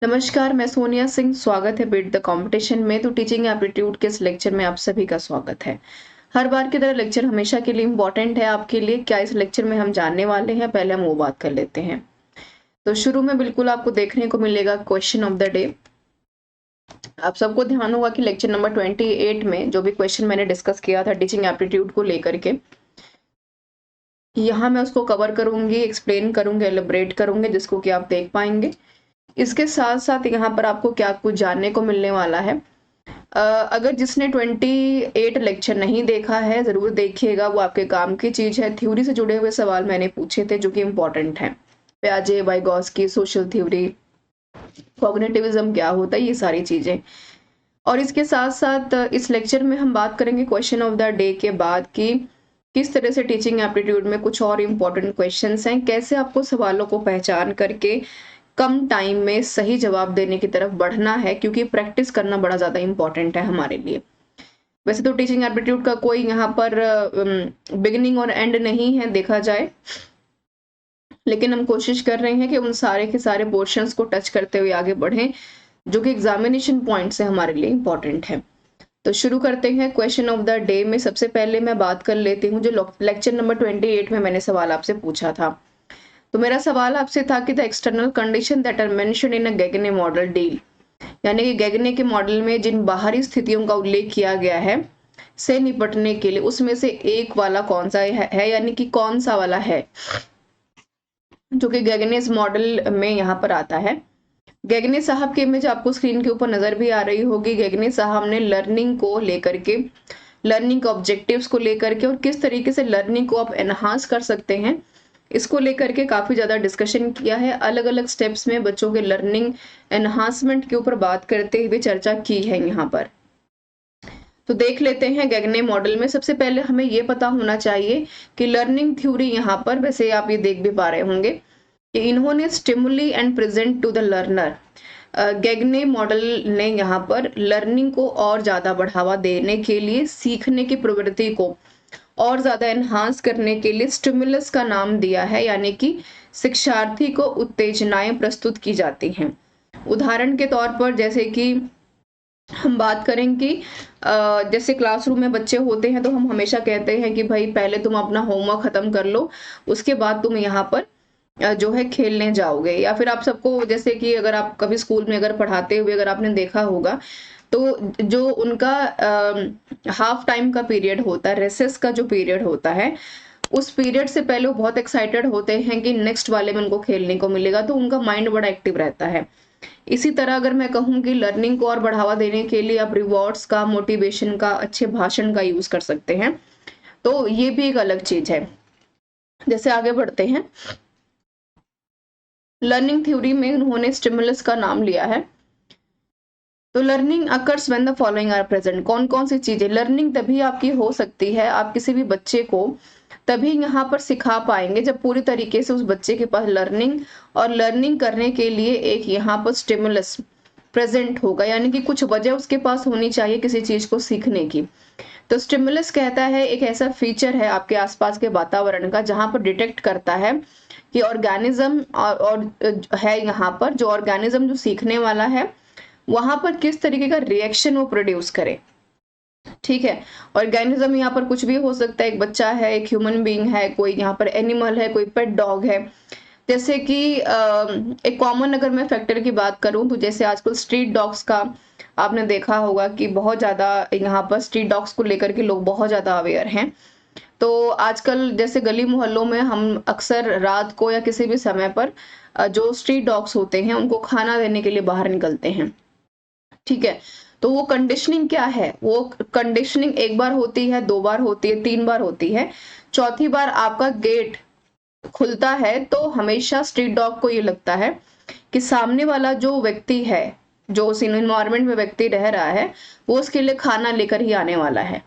नमस्कार, मैं सोनिया सिंह। स्वागत है बीट द कंपटीशन में। तो टीचिंग एप्टीट्यूड के इस लेक्चर में आप सभी का स्वागत है। हर बार की तरह लेक्चर हमेशा के लिए इम्पोर्टेंट है आपके लिए। क्या इस लेक्चर में हम जानने वाले हैं, पहले हम वो बात कर लेते हैं। तो शुरू में बिल्कुल आपको देखने को मिलेगा क्वेश्चन ऑफ द डे। आप सबको ध्यान होगा कि लेक्चर नंबर 28 में जो भी क्वेश्चन मैंने डिस्कस किया था टीचिंग एप्टीट्यूड को लेकर के, यहाँ मैं उसको कवर करूंगी, एक्सप्लेन करूंगी, एलिब्रेट करूंगी, जिसको कि आप देख पाएंगे। इसके साथ साथ यहाँ पर आपको क्या कुछ जानने को मिलने वाला है। अगर जिसने 28 लेक्चर नहीं देखा है जरूर देखिएगा, वो आपके काम की चीज है। थ्योरी से जुड़े हुए सवाल मैंने पूछे थे जो कि इम्पोर्टेंट हैं। प्याजे, वाइगॉस्की, सोशल थ्योरी, कॉग्निटिविज्म क्या होता है, ये सारी चीजें। और इसके साथ साथ इस लेक्चर में हम बात करेंगे क्वेश्चन ऑफ द डे के बाद कि किस तरह से टीचिंग एप्टीट्यूड में कुछ और इम्पोर्टेंट क्वेश्चंस हैं, कैसे आपको सवालों को पहचान करके कम टाइम में सही जवाब देने की तरफ बढ़ना है, क्योंकि प्रैक्टिस करना बड़ा ज्यादा इंपॉर्टेंट है हमारे लिए। वैसे तो टीचिंग एप्टीट्यूड का कोई यहाँ पर बिगिनिंग और एंड नहीं है देखा जाए, लेकिन हम कोशिश कर रहे हैं कि उन सारे के सारे पोर्शंस को टच करते हुए आगे बढ़ें जो कि एग्जामिनेशन पॉइंट से हमारे लिए इंपॉर्टेंट है। तो शुरू करते हैं क्वेश्चन ऑफ द डे में। सबसे पहले मैं बात कर लेती हूँ जो लेक्चर नंबर 28 में मैंने सवाल आपसे पूछा था। तो मेरा सवाल आपसे था कि the external condition that are mentioned in a Gagne model deal, यानी कि गेगने के मॉडल में जिन बाहरी स्थितियों का उल्लेख किया गया है से निपटने के लिए, उसमें से एक वाला कौन सा है, यानी कि कौन सा वाला है जो कि गेगनेस मॉडल में यहाँ पर आता है। गेगने साहब की इमेज आपको स्क्रीन के ऊपर नजर भी आ रही होगी। गेगने साहब ने लर्निंग को लेकर के, लर्निंग ऑब्जेक्टिव्स को लेकर के और किस तरीके से लर्निंग को आप एनहांस कर सकते हैं, इसको लेकर के काफी ज्यादा डिस्कशन किया है। अलग अलग स्टेप्स में बच्चों के लर्निंग एनहांसमेंट के ऊपर बात करते हुए चर्चा की है यहाँ पर। तो देख लेते हैं गेगने मॉडल में। सबसे पहले हमें ये पता होना चाहिए कि लर्निंग थ्योरी यहाँ पर, वैसे आप ये देख भी पा रहे होंगे कि इन्होंने stimuli and present to the learner, Gagne model ने यहाँ पर लर्निंग को और ज्यादा बढ़ावा देने के लिए, सीखने की प्रवृत्ति को और ज्यादा एनहांस करने के लिए स्टिमुलस का नाम दिया है, यानी कि शिक्षार्थी को उत्तेजनाएं प्रस्तुत की जाती हैं। उदाहरण के तौर पर जैसे कि हम बात करें कि जैसे क्लासरूम में बच्चे होते हैं तो हम हमेशा कहते हैं कि भाई पहले तुम अपना होमवर्क खत्म कर लो, उसके बाद तुम यहाँ पर जो है खेलने जाओगे। या फिर आप सबको, जैसे कि अगर आप कभी स्कूल में अगर पढ़ाते हुए अगर आपने देखा होगा तो जो उनका हाफ टाइम का पीरियड होता है, रेसेस का जो पीरियड होता है, उस पीरियड से पहले वो बहुत एक्साइटेड होते हैं कि नेक्स्ट वाले में उनको खेलने को मिलेगा, तो उनका माइंड बड़ा एक्टिव रहता है। इसी तरह अगर मैं कहूँ कि लर्निंग को और बढ़ावा देने के लिए आप रिवॉर्ड्स का, मोटिवेशन का, अच्छे भाषण का यूज कर सकते हैं, तो ये भी एक अलग चीज है। जैसे आगे बढ़ते हैं, लर्निंग थ्योरी में उन्होंने स्टिमुलस का नाम लिया है। तो learning occurs when the following are present. कौन कौन सी चीजें, लर्निंग तभी आपकी हो सकती है, आप किसी भी बच्चे को तभी यहाँ पर सिखा पाएंगे जब पूरी तरीके से उस बच्चे के पास लर्निंग और लर्निंग करने के लिए एक यहाँ पर स्टिमुलस प्रेजेंट होगा, यानी कि कुछ वजह उसके पास होनी चाहिए किसी चीज को सीखने की। तो स्टिमुलस कहता है एक ऐसा फीचर है आपके आसपास के वातावरण का जहां पर डिटेक्ट करता है कि ऑर्गेनिज्म और है यहाँ पर जो ऑर्गेनिज्म जो सीखने वाला है वहां पर किस तरीके का रिएक्शन वो प्रोड्यूस करे। ठीक है, ऑर्गेनिज्म यहाँ पर कुछ भी हो सकता है, एक बच्चा है, एक ह्यूमन बीइंग है, कोई यहाँ पर एनिमल है, कोई पेट डॉग है। जैसे कि एक कॉमन अगर मैं फैक्टर की बात करूं तो जैसे आजकल स्ट्रीट डॉग्स का आपने देखा होगा कि बहुत ज्यादा यहाँ पर स्ट्रीट डॉग्स को लेकर के लोग बहुत ज्यादा अवेयर हैं। तो आजकल जैसे गली मोहल्लों में हम अक्सर रात को या किसी भी समय पर जो स्ट्रीट डॉग्स होते हैं उनको खाना देने के लिए बाहर निकलते हैं। ठीक है, तो वो कंडीशनिंग क्या है, वो कंडीशनिंग एक बार होती है, दो बार होती है, तीन बार होती है, चौथी बार आपका गेट खुलता है तो हमेशा स्ट्रीट डॉग को ये लगता है कि सामने वाला जो व्यक्ति है, जो उस इन्वायरमेंट में व्यक्ति रह रहा है, वो उसके लिए खाना लेकर ही आने वाला है।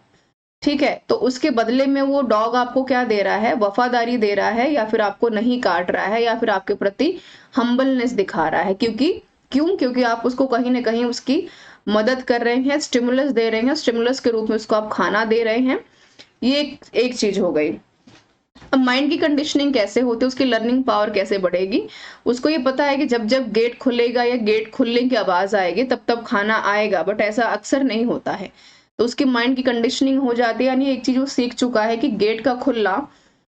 ठीक है, तो उसके बदले में वो डॉग आपको क्या दे रहा है, वफादारी दे रहा है, या फिर आपको नहीं काट रहा है, या फिर आपके प्रति हम्बलनेस दिखा रहा है। क्योंकि आप उसको कहीं ना कहीं उसकी मदद कर रहे हैं, स्टिमुलस दे रहे हैं, स्टिमुलस के रूप में उसको आप खाना दे रहे हैं। ये एक चीज हो गई। अब माइंड की कंडीशनिंग कैसे होती है, उसकी लर्निंग पावर कैसे बढ़ेगी, उसको ये पता है कि जब जब गेट खुलेगा या गेट खुलने की आवाज आएगी तब तब खाना आएगा, बट ऐसा अक्सर नहीं होता है। तो उसकी माइंड की कंडीशनिंग हो जाती है, यानी एक चीज वो सीख चुका है कि गेट का खुलना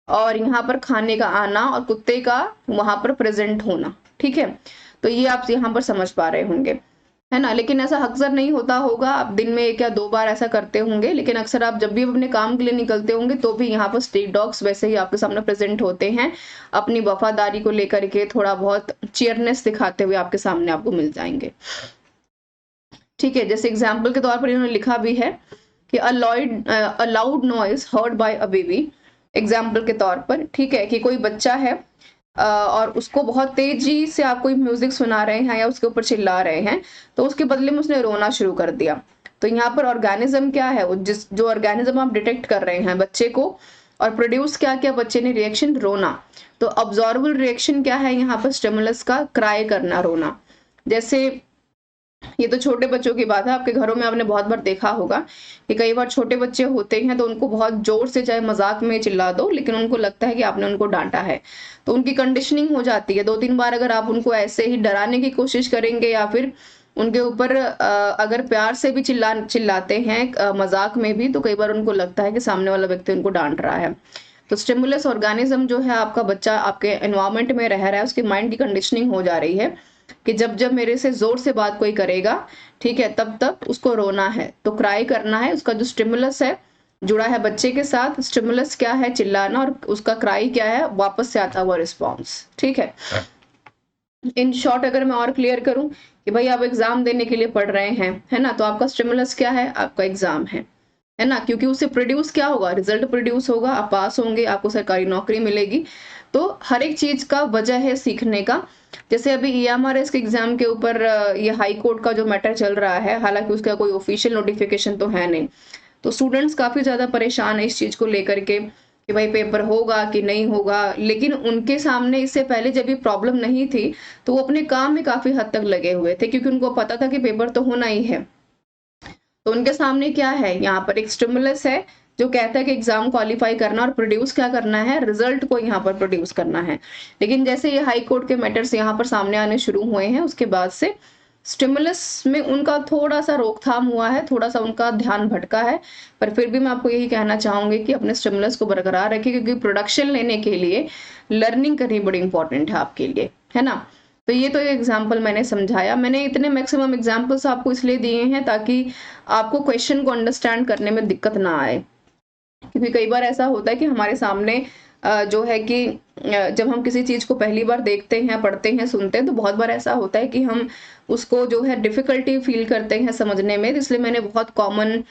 और यहाँ पर खाने का आना और कुत्ते का वहां पर प्रेजेंट होना, ठीक है। तो ये आप यहाँ पर समझ पा रहे होंगे, है ना। लेकिन ऐसा अक्सर नहीं होता होगा, आप दिन में 1 या 2 बार ऐसा करते होंगे, लेकिन अक्सर आप जब भी अपने काम के लिए निकलते होंगे तो भी यहाँ पर स्ट्रीट डॉग्स वैसे ही आपके सामने प्रेजेंट होते हैं, अपनी वफादारी को लेकर के थोड़ा बहुत चियरनेस दिखाते हुए आपके सामने आपको मिल जाएंगे, ठीक है। जैसे एग्जाम्पल के तौर पर इन्होंने लिखा भी है कि a loud noise heard by a baby, example के तौर पर, ठीक है, कि कोई बच्चा है और उसको बहुत तेजी से आप कोई म्यूजिक सुना रहे हैं या उसके ऊपर चिल्ला रहे हैं, तो उसके बदले में उसने रोना शुरू कर दिया। तो यहाँ पर ऑर्गेनिज्म क्या है, वो जो ऑर्गेनिज्म आप डिटेक्ट कर रहे हैं बच्चे को, और प्रोड्यूस क्या किया बच्चे ने, रिएक्शन रोना। तो ऑब्जॉर्बल रिएक्शन क्या है यहाँ पर, स्टिमुलस का क्राई करना, रोना। जैसे ये तो छोटे बच्चों की बात है, आपके घरों में आपने बहुत बार देखा होगा कि कई बार छोटे बच्चे होते हैं तो उनको बहुत जोर से चाहे मजाक में चिल्ला दो, लेकिन उनको लगता है कि आपने उनको डांटा है, तो उनकी कंडीशनिंग हो जाती है। 2-3 बार अगर आप उनको ऐसे ही डराने की कोशिश करेंगे या फिर उनके ऊपर अगर प्यार से भी चिल्लाते हैं मजाक में भी, तो कई बार उनको लगता है कि सामने वाला व्यक्ति उनको डांट रहा है। तो स्टिमुलस ऑर्गेनिज्म जो है, आपका बच्चा आपके एनवायरमेंट में रह रहा है, उसकी माइंड की कंडीशनिंग हो जा रही है कि जब जब मेरे से जोर से बात कोई करेगा, ठीक है, तब तब उसको रोना है, तो क्राई करना है। उसका जो स्टिमुलस है जुड़ा है बच्चे के साथ, स्टिमुलस क्या है, चिल्लाना, और उसका क्राई क्या है, वापस से आता हुआ रिस्पॉन्स, ठीक है। इन शॉर्ट अगर मैं और क्लियर करूं कि भाई आप एग्जाम देने के लिए पढ़ रहे हैं, है ना, तो आपका स्टिमुलस क्या है, आपका एग्जाम है ना, क्योंकि उससे प्रोड्यूस क्या होगा, रिजल्ट प्रोड्यूस होगा, आप पास होंगे, आपको सरकारी नौकरी मिलेगी। तो हर एक चीज का वजह है सीखने का। जैसे अभी ईएमआरएस के एग्जाम के ऊपर ये हाई कोर्ट का जो मैटर चल रहा है, हालांकि उसका कोई ऑफिशियल नोटिफिकेशन तो है नहीं, तो स्टूडेंट्स काफी ज्यादा परेशान है इस चीज को लेकर के कि भाई पेपर होगा कि नहीं होगा। लेकिन उनके सामने इससे पहले जब ये प्रॉब्लम नहीं थी तो वो अपने काम में काफी हद तक लगे हुए थे, क्योंकि उनको पता था कि पेपर तो होना ही है। तो उनके सामने क्या है, यहाँ पर एक स्टिमुलस है जो कहता है कि एग्जाम क्वालिफाई करना और प्रोड्यूस क्या करना है, रिजल्ट को यहाँ पर प्रोड्यूस करना है। लेकिन जैसे ये हाई कोर्ट के मैटर्स यहाँ पर सामने आने शुरू हुए हैं, उसके बाद से स्टिमुलस में उनका थोड़ा सा रोकथाम हुआ है, थोड़ा सा उनका ध्यान भटका है। पर फिर भी मैं आपको यही कहना चाहूंगी कि अपने स्टिमुलस को बरकरार रखिए, क्योंकि प्रोडक्शन लेने के लिए लर्निंग करनी बड़ी इंपॉर्टेंट है आपके लिए, है ना। तो ये तो एक एग्जाम्पल मैंने समझाया, मैंने इतने मैक्सिमम एग्जाम्पल्स आपको इसलिए दिए हैं ताकि आपको क्वेश्चन को अंडरस्टैंड करने में दिक्कत ना आए। क्योंकि कई बार ऐसा होता है कि हमारे सामने जो है कि जब हम किसी चीज को पहली बार देखते हैं, पढ़ते हैं, सुनते हैं, तो बहुत बार ऐसा होता है कि हम उसको जो है डिफिकल्टी फील करते हैं समझने में। इसलिए मैंने बहुत कॉमन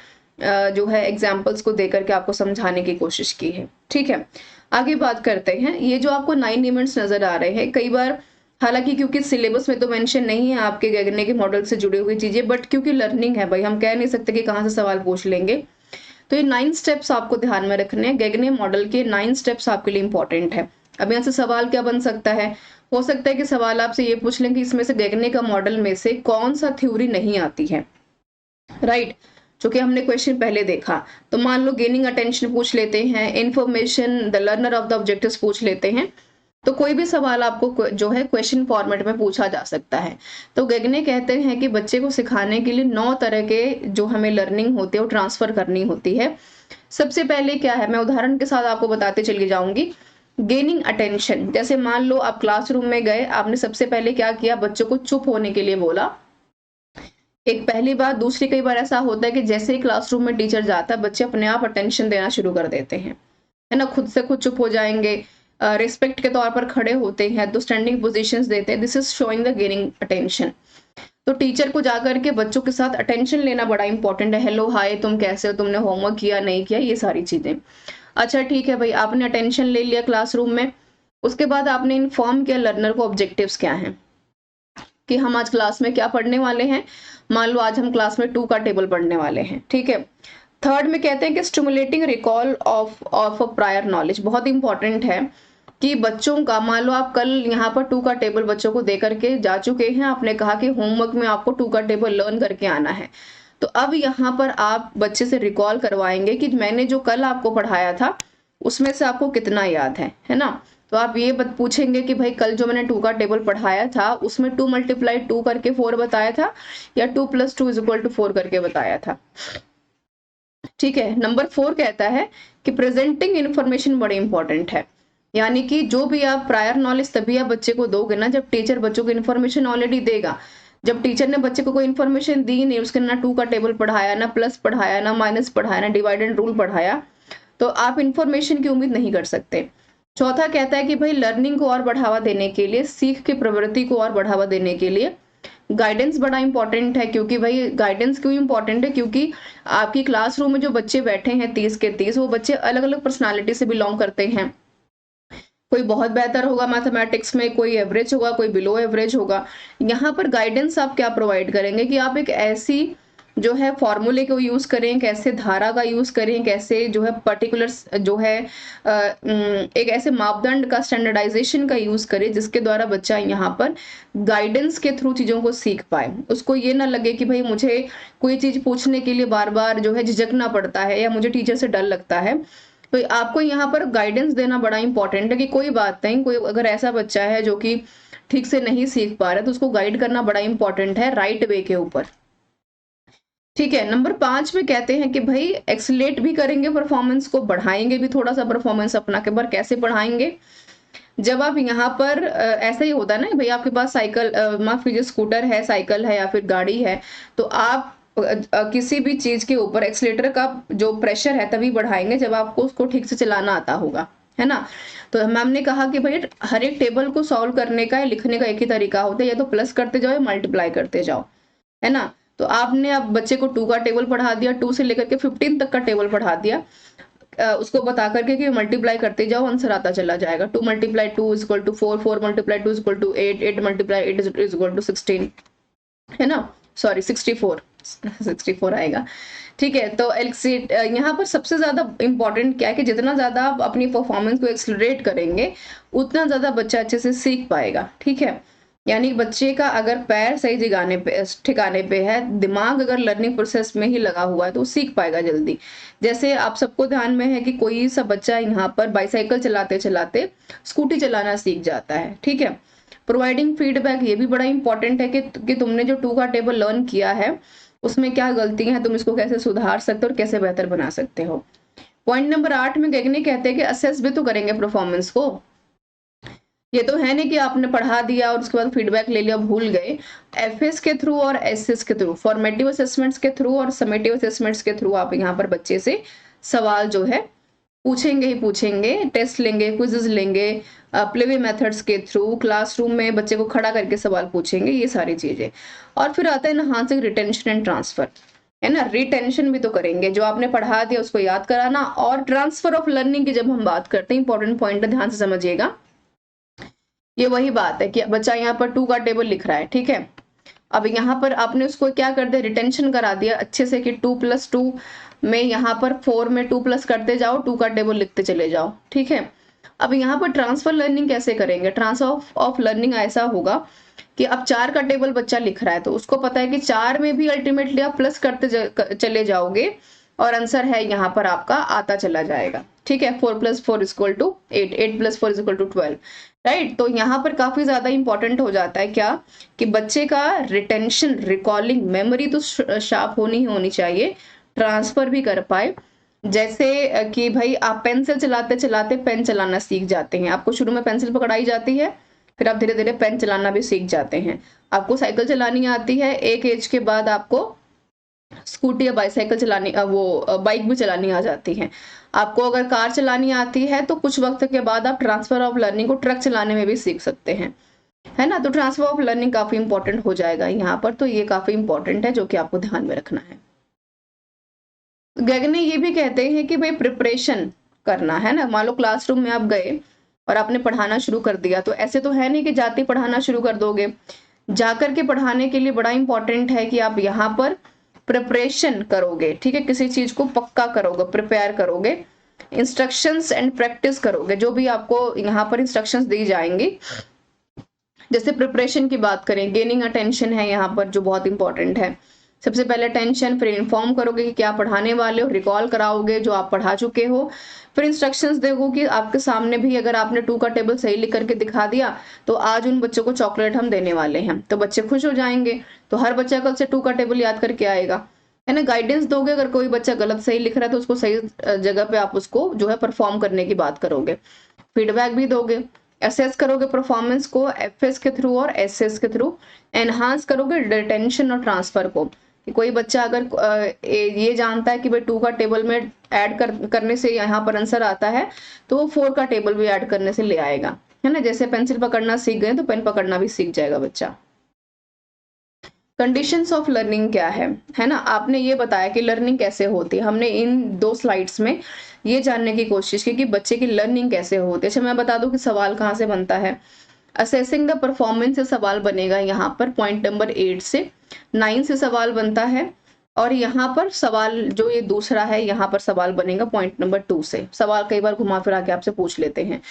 जो है एग्जाम्पल्स को देकर के आपको समझाने की कोशिश की है, ठीक है। आगे बात करते हैं, ये जो आपको 9 इवेंट्स नजर आ रहे हैं, कई बार हालांकि क्योंकि सिलेबस में तो मेंशन नहीं है आपके गगने के मॉडल से जुड़ी हुई चीजें, बट क्योंकि लर्निंग है भाई, हम कह नहीं सकते कि कहाँ से सवाल पूछ लेंगे। तो ये 9 स्टेप्स आपको ध्यान में रखने हैं, गगने मॉडल के 9 स्टेप्स आपके लिए इंपॉर्टेंट है। अब यहाँ से सवाल क्या बन सकता है, हो सकता है कि सवाल आपसे ये पूछ लें कि इसमें से गगने का मॉडल में से कौन सा थ्योरी नहीं आती है, राइट, जो कि हमने क्वेश्चन पहले देखा। तो मान लो गेनिंग अटेंशन पूछ लेते हैं, information the learner of the objectives पूछ लेते हैं, तो कोई भी सवाल आपको जो है क्वेश्चन फॉर्मेट में पूछा जा सकता है। तो गगने कहते हैं कि बच्चे को सिखाने के लिए 9 तरह के जो हमें लर्निंग होती है वो ट्रांसफर करनी होती है। सबसे पहले क्या है, मैं उदाहरण के साथ आपको बताते चली जाऊंगी। गेनिंग अटेंशन, जैसे मान लो आप क्लासरूम में गए, आपने सबसे पहले क्या किया, बच्चों को चुप होने के लिए बोला। एक पहली बात। दूसरी, कई बार ऐसा होता है कि जैसे ही क्लासरूम में टीचर जाता है, बच्चे अपने आप अटेंशन देना शुरू कर देते हैं, है ना, खुद से खुद चुप हो जाएंगे, रिस्पेक्ट के तौर पर खड़े होते हैं, तो स्टैंडिंग पोजीशंस देते हैं। This is showing the gaining attention. तो टीचर को जाकर के बच्चों के साथ अटेंशन लेना बड़ा इंपॉर्टेंट है। हेलो, हाय, तुम कैसे हो, तुमने होमवर्क किया नहीं किया, ये सारी चीजें। अच्छा ठीक है भाई, आपने अटेंशन ले लिया क्लासरूम में, उसके बाद आपने इन्फॉर्म किया लर्नर को ऑब्जेक्टिव्स क्या हैं, कि हम आज क्लास में क्या पढ़ने वाले हैं। मान लो आज हम क्लास में 2 का टेबल पढ़ने वाले हैं, ठीक है। थर्ड में कहते हैं कि stimulating recall of prior knowledge, बहुत इंपॉर्टेंट है कि बच्चों का, मान लो आप कल यहाँ पर 2 का टेबल बच्चों को दे करके जा चुके हैं, आपने कहा कि होमवर्क में आपको 2 का टेबल लर्न करके आना है। तो अब यहाँ पर आप बच्चे से रिकॉल करवाएंगे कि मैंने जो कल आपको पढ़ाया था उसमें से आपको कितना याद है ना। तो आप ये पूछेंगे कि भाई कल जो मैंने 2 का टेबल पढ़ाया था उसमें 2 मल्टीप्लाई 2 करके 4 बताया था या 2 + 2 = 4 करके बताया था। ठीक है। नंबर 4 कहता है कि प्रेजेंटिंग इन्फॉर्मेशन बड़ी इंपॉर्टेंट है, यानी कि जो भी आप प्रायर नॉलेज तभी आप बच्चे को दोगे ना जब टीचर बच्चों को इन्फॉर्मेशन ऑलरेडी देगा। जब टीचर ने बच्चे को कोई इन्फॉर्मेशन दी नहीं, उसके ना 2 का टेबल पढ़ाया, ना प्लस पढ़ाया, ना माइनस पढ़ाया, ना डिवाइड एंड रूल पढ़ाया, तो आप इन्फॉर्मेशन की उम्मीद नहीं कर सकते। चौथा कहता है कि भाई लर्निंग को और बढ़ावा देने के लिए, सीख की प्रवृत्ति को और बढ़ावा देने के लिए गाइडेंस बड़ा इंपॉर्टेंट है। क्योंकि भाई गाइडेंस क्यों इंपॉर्टेंट है, क्योंकि आपकी क्लासरूम में जो बच्चे बैठे हैं 30 के 30, वो बच्चे अलग अलग पर्सनालिटी से बिलोंग करते हैं। कोई बहुत बेहतर होगा मैथमेटिक्स में, कोई एवरेज होगा, कोई बिलो एवरेज होगा। यहाँ पर गाइडेंस आप क्या प्रोवाइड करेंगे कि आप एक ऐसी जो है फॉर्मूले को यूज करें, कैसे धारा का यूज करें, कैसे जो है पर्टिकुलर जो है एक ऐसे मापदंड का स्टैंडर्डाइजेशन का यूज करें जिसके द्वारा बच्चा यहाँ पर गाइडेंस के थ्रू चीजों को सीख पाए। उसको ये ना लगे कि भाई मुझे कोई चीज पूछने के लिए बार बार जो है झिझकना पड़ता है या मुझे टीचर से डर लगता है। तो आपको यहाँ पर गाइडेंस देना बड़ा इंपॉर्टेंट है कि कोई बात नहीं, कोई अगर ऐसा बच्चा है जो कि ठीक से नहीं सीख पा रहा है तो उसको गाइड करना बड़ा इंपॉर्टेंट है राइट वे के ऊपर। ठीक है। नंबर 5 में कहते हैं कि भाई एक्सलेट भी करेंगे, परफॉर्मेंस को बढ़ाएंगे भी थोड़ा सा परफॉर्मेंस अपना के बार। कैसे बढ़ाएंगे, जब आप यहाँ पर ऐसा ही होता है ना भाई, आपके पास साइकिल माफ कीजिए स्कूटर है, साइकिल है या फिर गाड़ी है, तो आप किसी भी चीज के ऊपर एक्सलेटर का जो प्रेशर है तभी बढ़ाएंगे जब आपको उसको ठीक से चलाना आता होगा, है ना। तो मैम ने कहा कि भाई हर एक टेबल को सॉल्व करने का या लिखने का एक ही तरीका होता है, या तो प्लस करते जाओ या मल्टीप्लाई करते जाओ, है ना। तो आपने अब बच्चे को 2 का टेबल पढ़ा दिया, 2 से लेकर के 15 तक का टेबल पढ़ा दिया, उसको बता करके कि मल्टीप्लाई करते जाओ, आंसर आता चला जाएगा। 2 × 2 = 4, 4 × 2 = 8, 8 × 8 = 16, है ना। सॉरी 64 आएगा। ठीक है। तो एक्सीट यहाँ पर सबसे ज्यादा इंपॉर्टेंट क्या है कि जितना ज्यादा आप अपनी परफॉर्मेंस को एक्सलरेट करेंगे उतना ज्यादा बच्चा अच्छे से सीख पाएगा। ठीक है। यानी बच्चे का अगर पैर सही जगाने पे ठिकाने पे है, दिमाग अगर लर्निंग प्रोसेस में ही लगा हुआ है तो सीख पाएगा जल्दी। जैसे आप सबको ध्यान में है कि कोई सा बच्चा यहाँ पर बाइसाइकिल चलाते चलाते स्कूटी चलाना सीख जाता है। ठीक है। प्रोवाइडिंग फीडबैक ये भी बड़ा इंपॉर्टेंट है कि तुमने जो 2 का टेबल लर्न किया है उसमें क्या गलतियां हैं, तुम इसको कैसे सुधार सकते हो और कैसे बेहतर बना सकते हो। पॉइंट नंबर 8 में गगने कहते हैं कि असेस भी तो करेंगे परफॉर्मेंस को। ये तो है नहीं कि आपने पढ़ा दिया और उसके बाद फीडबैक ले लिया भूल गए। एफएस के थ्रू और एसएस के थ्रू, फॉर्मेटिव असेसमेंट्स के थ्रू और समेटिव असेसमेंट्स के थ्रू आप यहाँ पर बच्चे से सवाल जो है पूछेंगे ही पूछेंगे, टेस्ट लेंगे, क्विजेस लेंगे, प्लेवे मेथड्स के थ्रू क्लासरूम में बच्चे को खड़ा करके सवाल पूछेंगे, ये सारी चीजें। और फिर आता है एनहांसिंग रिटेंशन एंड ट्रांसफर, है ना। रिटेंशन भी तो करेंगे, जो आपने पढ़ा दिया उसको याद कराना। और ट्रांसफर ऑफ लर्निंग की जब हम बात करते हैं, इंपॉर्टेंट पॉइंट ध्यान से समझिएगा, ये वही बात है कि बच्चा यहाँ पर 2 का टेबल लिख रहा है, ठीक है। अब यहाँ पर आपने उसको क्या कर दिया, रिटेंशन करा दिया अच्छे से कि 2 + 2 में यहाँ पर 4 में 2 प्लस करते जाओ, 2 का टेबल लिखते चले जाओ। ठीक है। अब यहाँ पर ट्रांसफर लर्निंग कैसे करेंगे, ट्रांसफर ऑफ लर्निंग ऐसा होगा कि अब 4 का टेबल बच्चा लिख रहा है तो उसको पता है कि 4 में भी अल्टीमेटली आप प्लस करते चले जाओगे और आंसर है यहाँ पर आपका आता चला जाएगा। ठीक है। 4 + 4 = 8, 8 + 4 = 12, राइट। तो यहाँ पर काफी ज्यादा इंपॉर्टेंट हो जाता है क्या कि बच्चे का रिटेंशन, रिकॉलिंग, मेमोरी तो शार्प होनी चाहिए, ट्रांसफर भी कर पाए। जैसे कि भाई आप पेंसिल चलाते चलाते पेन चलाना सीख जाते हैं, आपको शुरू में पेंसिल पकड़ाई जाती है, फिर आप धीरे धीरे पेन चलाना भी सीख जाते हैं। आपको साइकिल चलानी आती है, एक एज के बाद आपको स्कूटी या बाइसाइकिल चलानी, वो बाइक भी चलानी आ जाती है। आपको अगर कार चलानी आती है तो कुछ वक्त के बाद आप ट्रांसफर ऑफ लर्निंग को ट्रक चलाने में भी सीख सकते हैं, है ना। तो ट्रांसफर ऑफ लर्निंग काफी इंपॉर्टेंट हो जाएगा यहाँ पर, तो ये काफी इंपॉर्टेंट है जो कि आपको ध्यान में रखना है। गगने ये भी कहते हैं कि भाई प्रिपरेशन करना है ना। मान लो क्लासरूम में आप गए और आपने पढ़ाना शुरू कर दिया, तो ऐसे तो है नहीं कि जाते पढ़ाना शुरू कर दोगे, जाकर के पढ़ाने के लिए बड़ा इंपॉर्टेंट है कि आप यहाँ पर प्रिपरेशन करोगे। ठीक है। किसी चीज को पक्का करोगे, प्रिपेयर करोगे, इंस्ट्रक्शंस एंड प्रैक्टिस करोगे, जो भी आपको यहाँ पर इंस्ट्रक्शंस दी जाएंगी। जैसे प्रिपरेशन की बात करें, गेनिंग अटेंशन है यहाँ पर जो बहुत इंपॉर्टेंट है, सबसे पहले अटेंशन, फिर इन्फॉर्म करोगे कि क्या पढ़ाने वाले हो, रिकॉल कराओगे जो आप पढ़ा चुके हो, फिर इंस्ट्रक्शंस देखो कि आपके सामने भी अगर आपने 2 का टेबल सही लिख करके दिखा दिया तो आज उन बच्चों को चॉकलेट हम देने वाले हैं, तो बच्चे खुश हो जाएंगे। तो हर बच्चा कल से 2 का टेबल याद करके आएगा, है ना। गाइडेंस दोगे, अगर कोई बच्चा गलत सही लिख रहा है तो उसको सही जगह पे आप उसको जो है परफॉर्म करने की बात करोगे। फीडबैक भी दोगे, असेस करोगे परफॉर्मेंस को एफएस के थ्रू और एसएस के थ्रू, एनहांस करोगे रिटेंशन और ट्रांसफर को, कि कोई बच्चा अगर ये जानता है कि भाई 2 का टेबल में ऐड करने से यहाँ पर आंसर आता है तो वो 4 का टेबल भी ऐड करने से ले आएगा, है ना। जैसे पेंसिल पकड़ना सीख गए तो पेन पकड़ना भी सीख जाएगा बच्चा। कंडीशंस ऑफ लर्निंग क्या है ना। आपने ये बताया कि लर्निंग कैसे होती है, हमने इन 2 स्लाइड्स में ये जानने की कोशिश की कि बच्चे की लर्निंग कैसे होती है। अच्छा, मैं बता दूं कि सवाल कहाँ से बनता है। असेसिंग द परफॉर्मेंस से सवाल बनेगा यहाँ पर पॉइंट नंबर 8 से, 9 से सवाल बनता है, और यहाँ पर सवाल जो ये दूसरा है यहाँ पर सवाल बनेगा पॉइंट नंबर 2 से। सवाल कई बार घुमा फिरा के आपसे पूछ लेते हैं।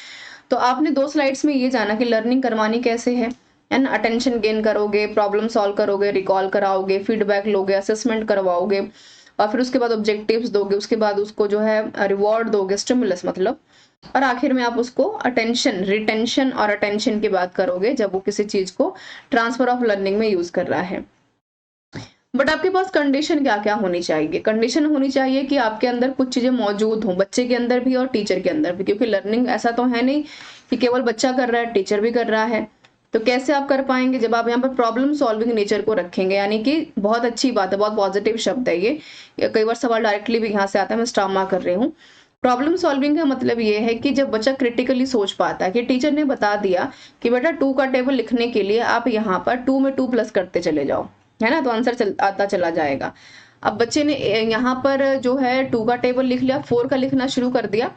तो आपने 2 स्लाइड्स में ये जाना कि लर्निंग करवानी कैसे है, एंड अटेंशन गेन करोगे, प्रॉब्लम सॉल्व करोगे, रिकॉल कराओगे, फीडबैक लोगे, असेसमेंट करवाओगे, और फिर उसके बाद ऑब्जेक्टिव्स दोगे, उसके बाद उसको जो है रिवॉर्ड दोगे, स्टिमुलस मतलब, और आखिर में आप उसको अटेंशन, रिटेंशन और अटेंशन की बात करोगे जब वो किसी चीज को ट्रांसफर ऑफ लर्निंग में यूज कर रहा है। बट आपके पास कंडीशन क्या क्या होनी चाहिए। कंडीशन होनी चाहिए कि आपके अंदर कुछ चीजें मौजूद हों, बच्चे के अंदर भी और टीचर के अंदर भी, क्योंकि लर्निंग ऐसा तो है नहीं कि केवल बच्चा कर रहा है टीचर भी कर रहा है। तो कैसे आप कर पाएंगे, जब आप यहाँ पर प्रॉब्लम सॉल्विंग नेचर को रखेंगे, यानी कि बहुत अच्छी बात है, बहुत पॉजिटिव शब्द है ये, कई बार सवाल डायरेक्टली भी यहाँ से आता है, मैं स्टार मार्क कर रही हूँ। प्रॉब्लम सॉल्विंग का मतलब ये है कि जब बच्चा क्रिटिकली सोच पाता है कि टीचर ने बता दिया कि बेटा 2 का टेबल लिखने के लिए आप यहाँ पर 2 में 2 प्लस करते चले जाओ, है ना, तो आंसर आता चला जाएगा। अब बच्चे ने यहाँ पर जो है 2 का टेबल लिख लिया, 4 का लिखना शुरू कर दिया।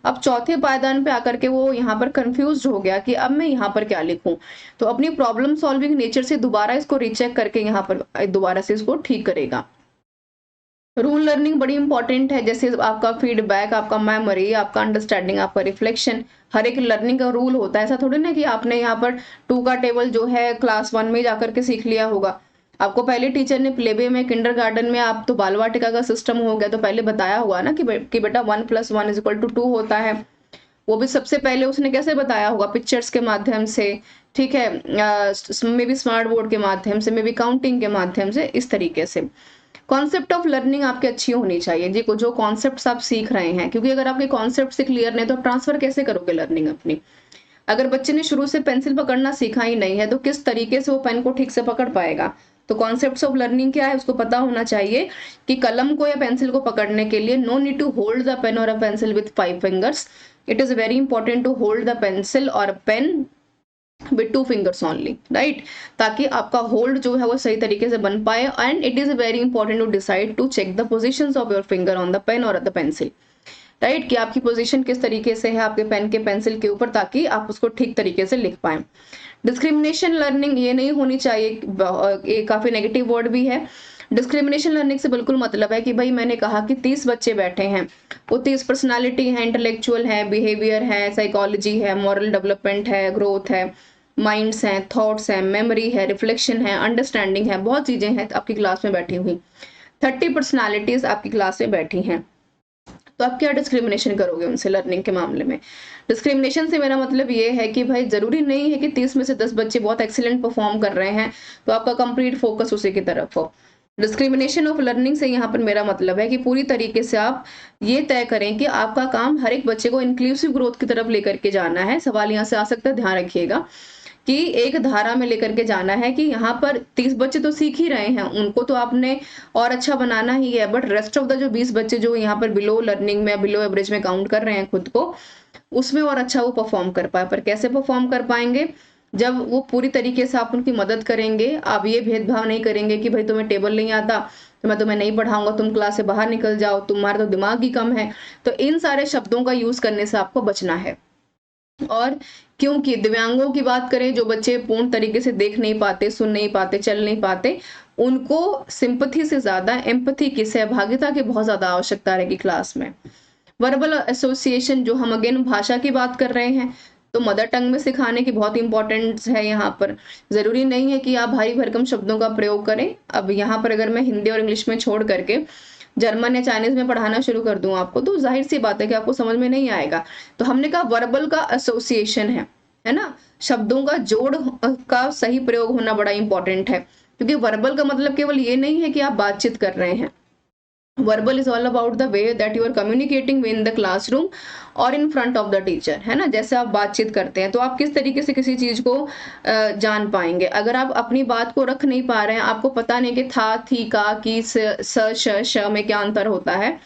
अब चौथे पायदान पे आकर के वो यहाँ पर कंफ्यूज हो गया कि अब मैं यहाँ पर क्या लिखूं, तो अपनी प्रॉब्लम सॉल्विंग नेचर से दोबारा इसको रीचेक करके यहाँ पर दोबारा से इसको ठीक करेगा। रूल लर्निंग बड़ी इंपॉर्टेंट है, जैसे आपका फीडबैक, आपका मेमोरी, आपका अंडरस्टैंडिंग, आपका रिफ्लेक्शन, हर एक लर्निंग का रूल होता है। ऐसा थोड़ी ना कि आपने यहाँ पर 2 का टेबल जो है क्लास 1 में जाकर के सीख लिया होगा। आपको पहले टीचर ने प्ले वे में, किंडरगार्टन में, आप तो बाल वाटिका का सिस्टम हो गया तो पहले बताया हुआ ना कि बेटा 1 + 1 = 2 होता है। वो भी सबसे पहले उसने कैसे बताया होगा, पिक्चर्स के माध्यम से, ठीक है, मे बी स्मार्ट बोर्ड के माध्यम से, मे बी काउंटिंग के माध्यम से, इस तरीके से। कॉन्सेप्ट ऑफ लर्निंग आपकी अच्छी होनी चाहिए जी, को जो कॉन्सेप्ट्स आप सीख रहे हैं, क्योंकि अगर आपके कॉन्सेप्ट से क्लियर नहीं तो आप ट्रांसफर कैसे करोगे लर्निंग अपनी। अगर बच्चे ने शुरू से पेंसिल पकड़ना सीखा ही नहीं है तो किस तरीके से वो पेन को ठीक से पकड़ पाएगा। तो कॉन्सेप्ट्स ऑफ लर्निंग क्या है, उसको पता होना चाहिए कि कलम को या पेंसिल को पकड़ने के लिए no need to hold the pen और a pencil with 5 fingers, it is very important to hold the pencil और pen with 2 fingers only, right, ताकि आपका होल्ड जो है वो सही तरीके से बन पाए। And it is very important to decide to check the position of your finger on the pen और द पेंसिल, राइट, कि आपकी पोजीशन किस तरीके से है आपके पेन के पेंसिल के ऊपर, ताकि आप उसको ठीक तरीके से लिख पाए। डिस्क्रिमिनेशन लर्निंग ये नहीं होनी चाहिए, ये काफी नेगेटिव वर्ड भी है। डिस्क्रिमिनेशन लर्निंग से बिल्कुल मतलब है कि भाई मैंने कहा कि 30 बच्चे बैठे हैं, वो 30 पर्सनालिटी है, इंटेलेक्चुअल है, बिहेवियर है, साइकोलॉजी है, मॉरल डेवलपमेंट है, ग्रोथ है, माइंड्स हैं, थॉट्स हैं, मेमोरी है, रिफ्लेक्शन है, अंडरस्टैंडिंग है, बहुत चीजें हैं आपकी क्लास में बैठी हुई। 30 पर्सनालिटीज आपकी क्लास में बैठी हैं, तो आप क्या डिस्क्रिमिनेशन करोगे उनसे लर्निंग के मामले में। डिस्क्रिमिनेशन से मेरा मतलब ये है कि भाई जरूरी नहीं है कि 30 में से 10 बच्चे बहुत एक्सीलेंट परफॉर्म कर रहे हैं तो आपका कंप्लीट फोकस उसी की तरफ हो। डिस्क्रिमिनेशन ऑफ लर्निंग से यहाँ पर मेरा मतलब है कि पूरी तरीके से आप ये तय करें कि आपका काम हर एक बच्चे को इंक्लूसिव ग्रोथ की तरफ लेकर के जाना है। सवाल यहाँ से आ सकता है, ध्यान रखिएगा कि एक धारा में लेकर के जाना है कि यहाँ पर 30 बच्चे तो सीख ही रहे हैं, उनको तो आपने और अच्छा बनाना ही है, बट रेस्ट ऑफ द जो 20 बच्चे जो यहाँ पर बिलो लर्निंग में, बिलो एवरेज में काउंट कर रहे हैं खुद को, उसमें और अच्छा वो परफॉर्म कर पाए। पर कैसे परफॉर्म कर पाएंगे, जब वो पूरी तरीके से आप उनकी मदद करेंगे। आप ये भेदभाव नहीं करेंगे कि भाई तुम्हें टेबल नहीं आता तो मैं तुम्हें नहीं पढ़ाऊंगा, तुम क्लास से बाहर निकल जाओ, तुम्हारा तो दिमाग ही कम है। तो इन सारे शब्दों का यूज करने से आपको बचना है। और क्योंकि दिव्यांगों की बात करें, जो बच्चे पूर्ण तरीके से देख नहीं पाते, सुन नहीं पाते, चल नहीं पाते, उनको सिंपैथी से ज्यादा एम्पैथी की, सहभागिता की बहुत ज्यादा आवश्यकता रहेगी क्लास में। वर्बल एसोसिएशन, जो हम अगेन भाषा की बात कर रहे हैं, तो मदर टंग में सिखाने की बहुत इंपॉर्टेंस है यहाँ पर। ज़रूरी नहीं है कि आप भारी भरकम शब्दों का प्रयोग करें। अब यहाँ पर अगर मैं हिंदी और इंग्लिश में छोड़ करके जर्मन या चाइनीज़ में पढ़ाना शुरू कर दूँ आपको, तो ज़ाहिर-सी बात है कि आपको समझ में नहीं आएगा। तो हमने कहा वर्बल का एसोसिएशन है ना? शब्दों का जोड़ का सही प्रयोग होना बड़ा इंपॉर्टेंट है। क्योंकि वर्बल का मतलब केवल ये नहीं है कि आप बातचीत कर रहे हैं। Verbal is all about the way that you are communicating in the classroom और in front of the teacher, है ना? जैसे आप बातचीत करते हैं तो आप किस तरीके से किसी चीज को जान पाएंगे। अगर आप अपनी बात को रख नहीं पा रहे हैं, आपको पता नहीं कि था, थी, का, की, स, श में क्या अंतर होता है,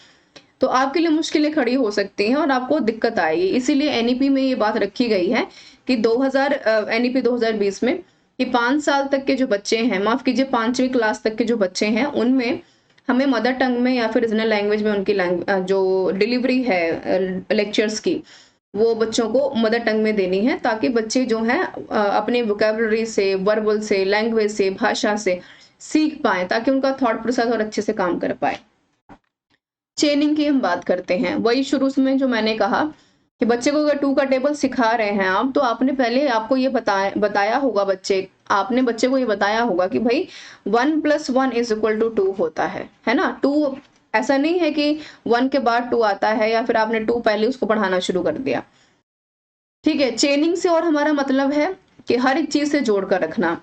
तो आपके लिए मुश्किलें खड़ी हो सकती हैं और आपको दिक्कत आएगी। इसीलिए एनईपी में ये बात रखी गई है कि एनईपी 2020 में कि 5 साल तक के जो बच्चे हैं, माफ कीजिए 5वीं क्लास तक के जो बच्चे हैं, उनमें हमें मदर टंग में या फिर रीजनल लैंग्वेज में उनकी जो डिलीवरी है लेक्चर्स की, वो बच्चों को मदर टंग में देनी है, ताकि बच्चे जो हैं अपने वोकैबुलरी से, वर्बल से, लैंग्वेज से, भाषा से सीख पाएँ, ताकि उनका थॉट प्रोसेस और अच्छे से काम कर पाए। चेनिंग की हम बात करते हैं। वही शुरू में जो मैंने कहा कि बच्चे को अगर 2 का टेबल सिखा रहे हैं आप, तो आपने पहले आपको ये बताया होगा आपने बच्चे को ये बताया होगा कि भाई 1 + 1 = 2 होता है ना? 2 ऐसा नहीं है कि 1 के बाद 2 आता है या फिर आपने 2 पहले उसको पढ़ाना शुरू कर दिया। ठीक है, चेनिंग से और हमारा मतलब है कि हर एक चीज़ से जोड़ कर रखना।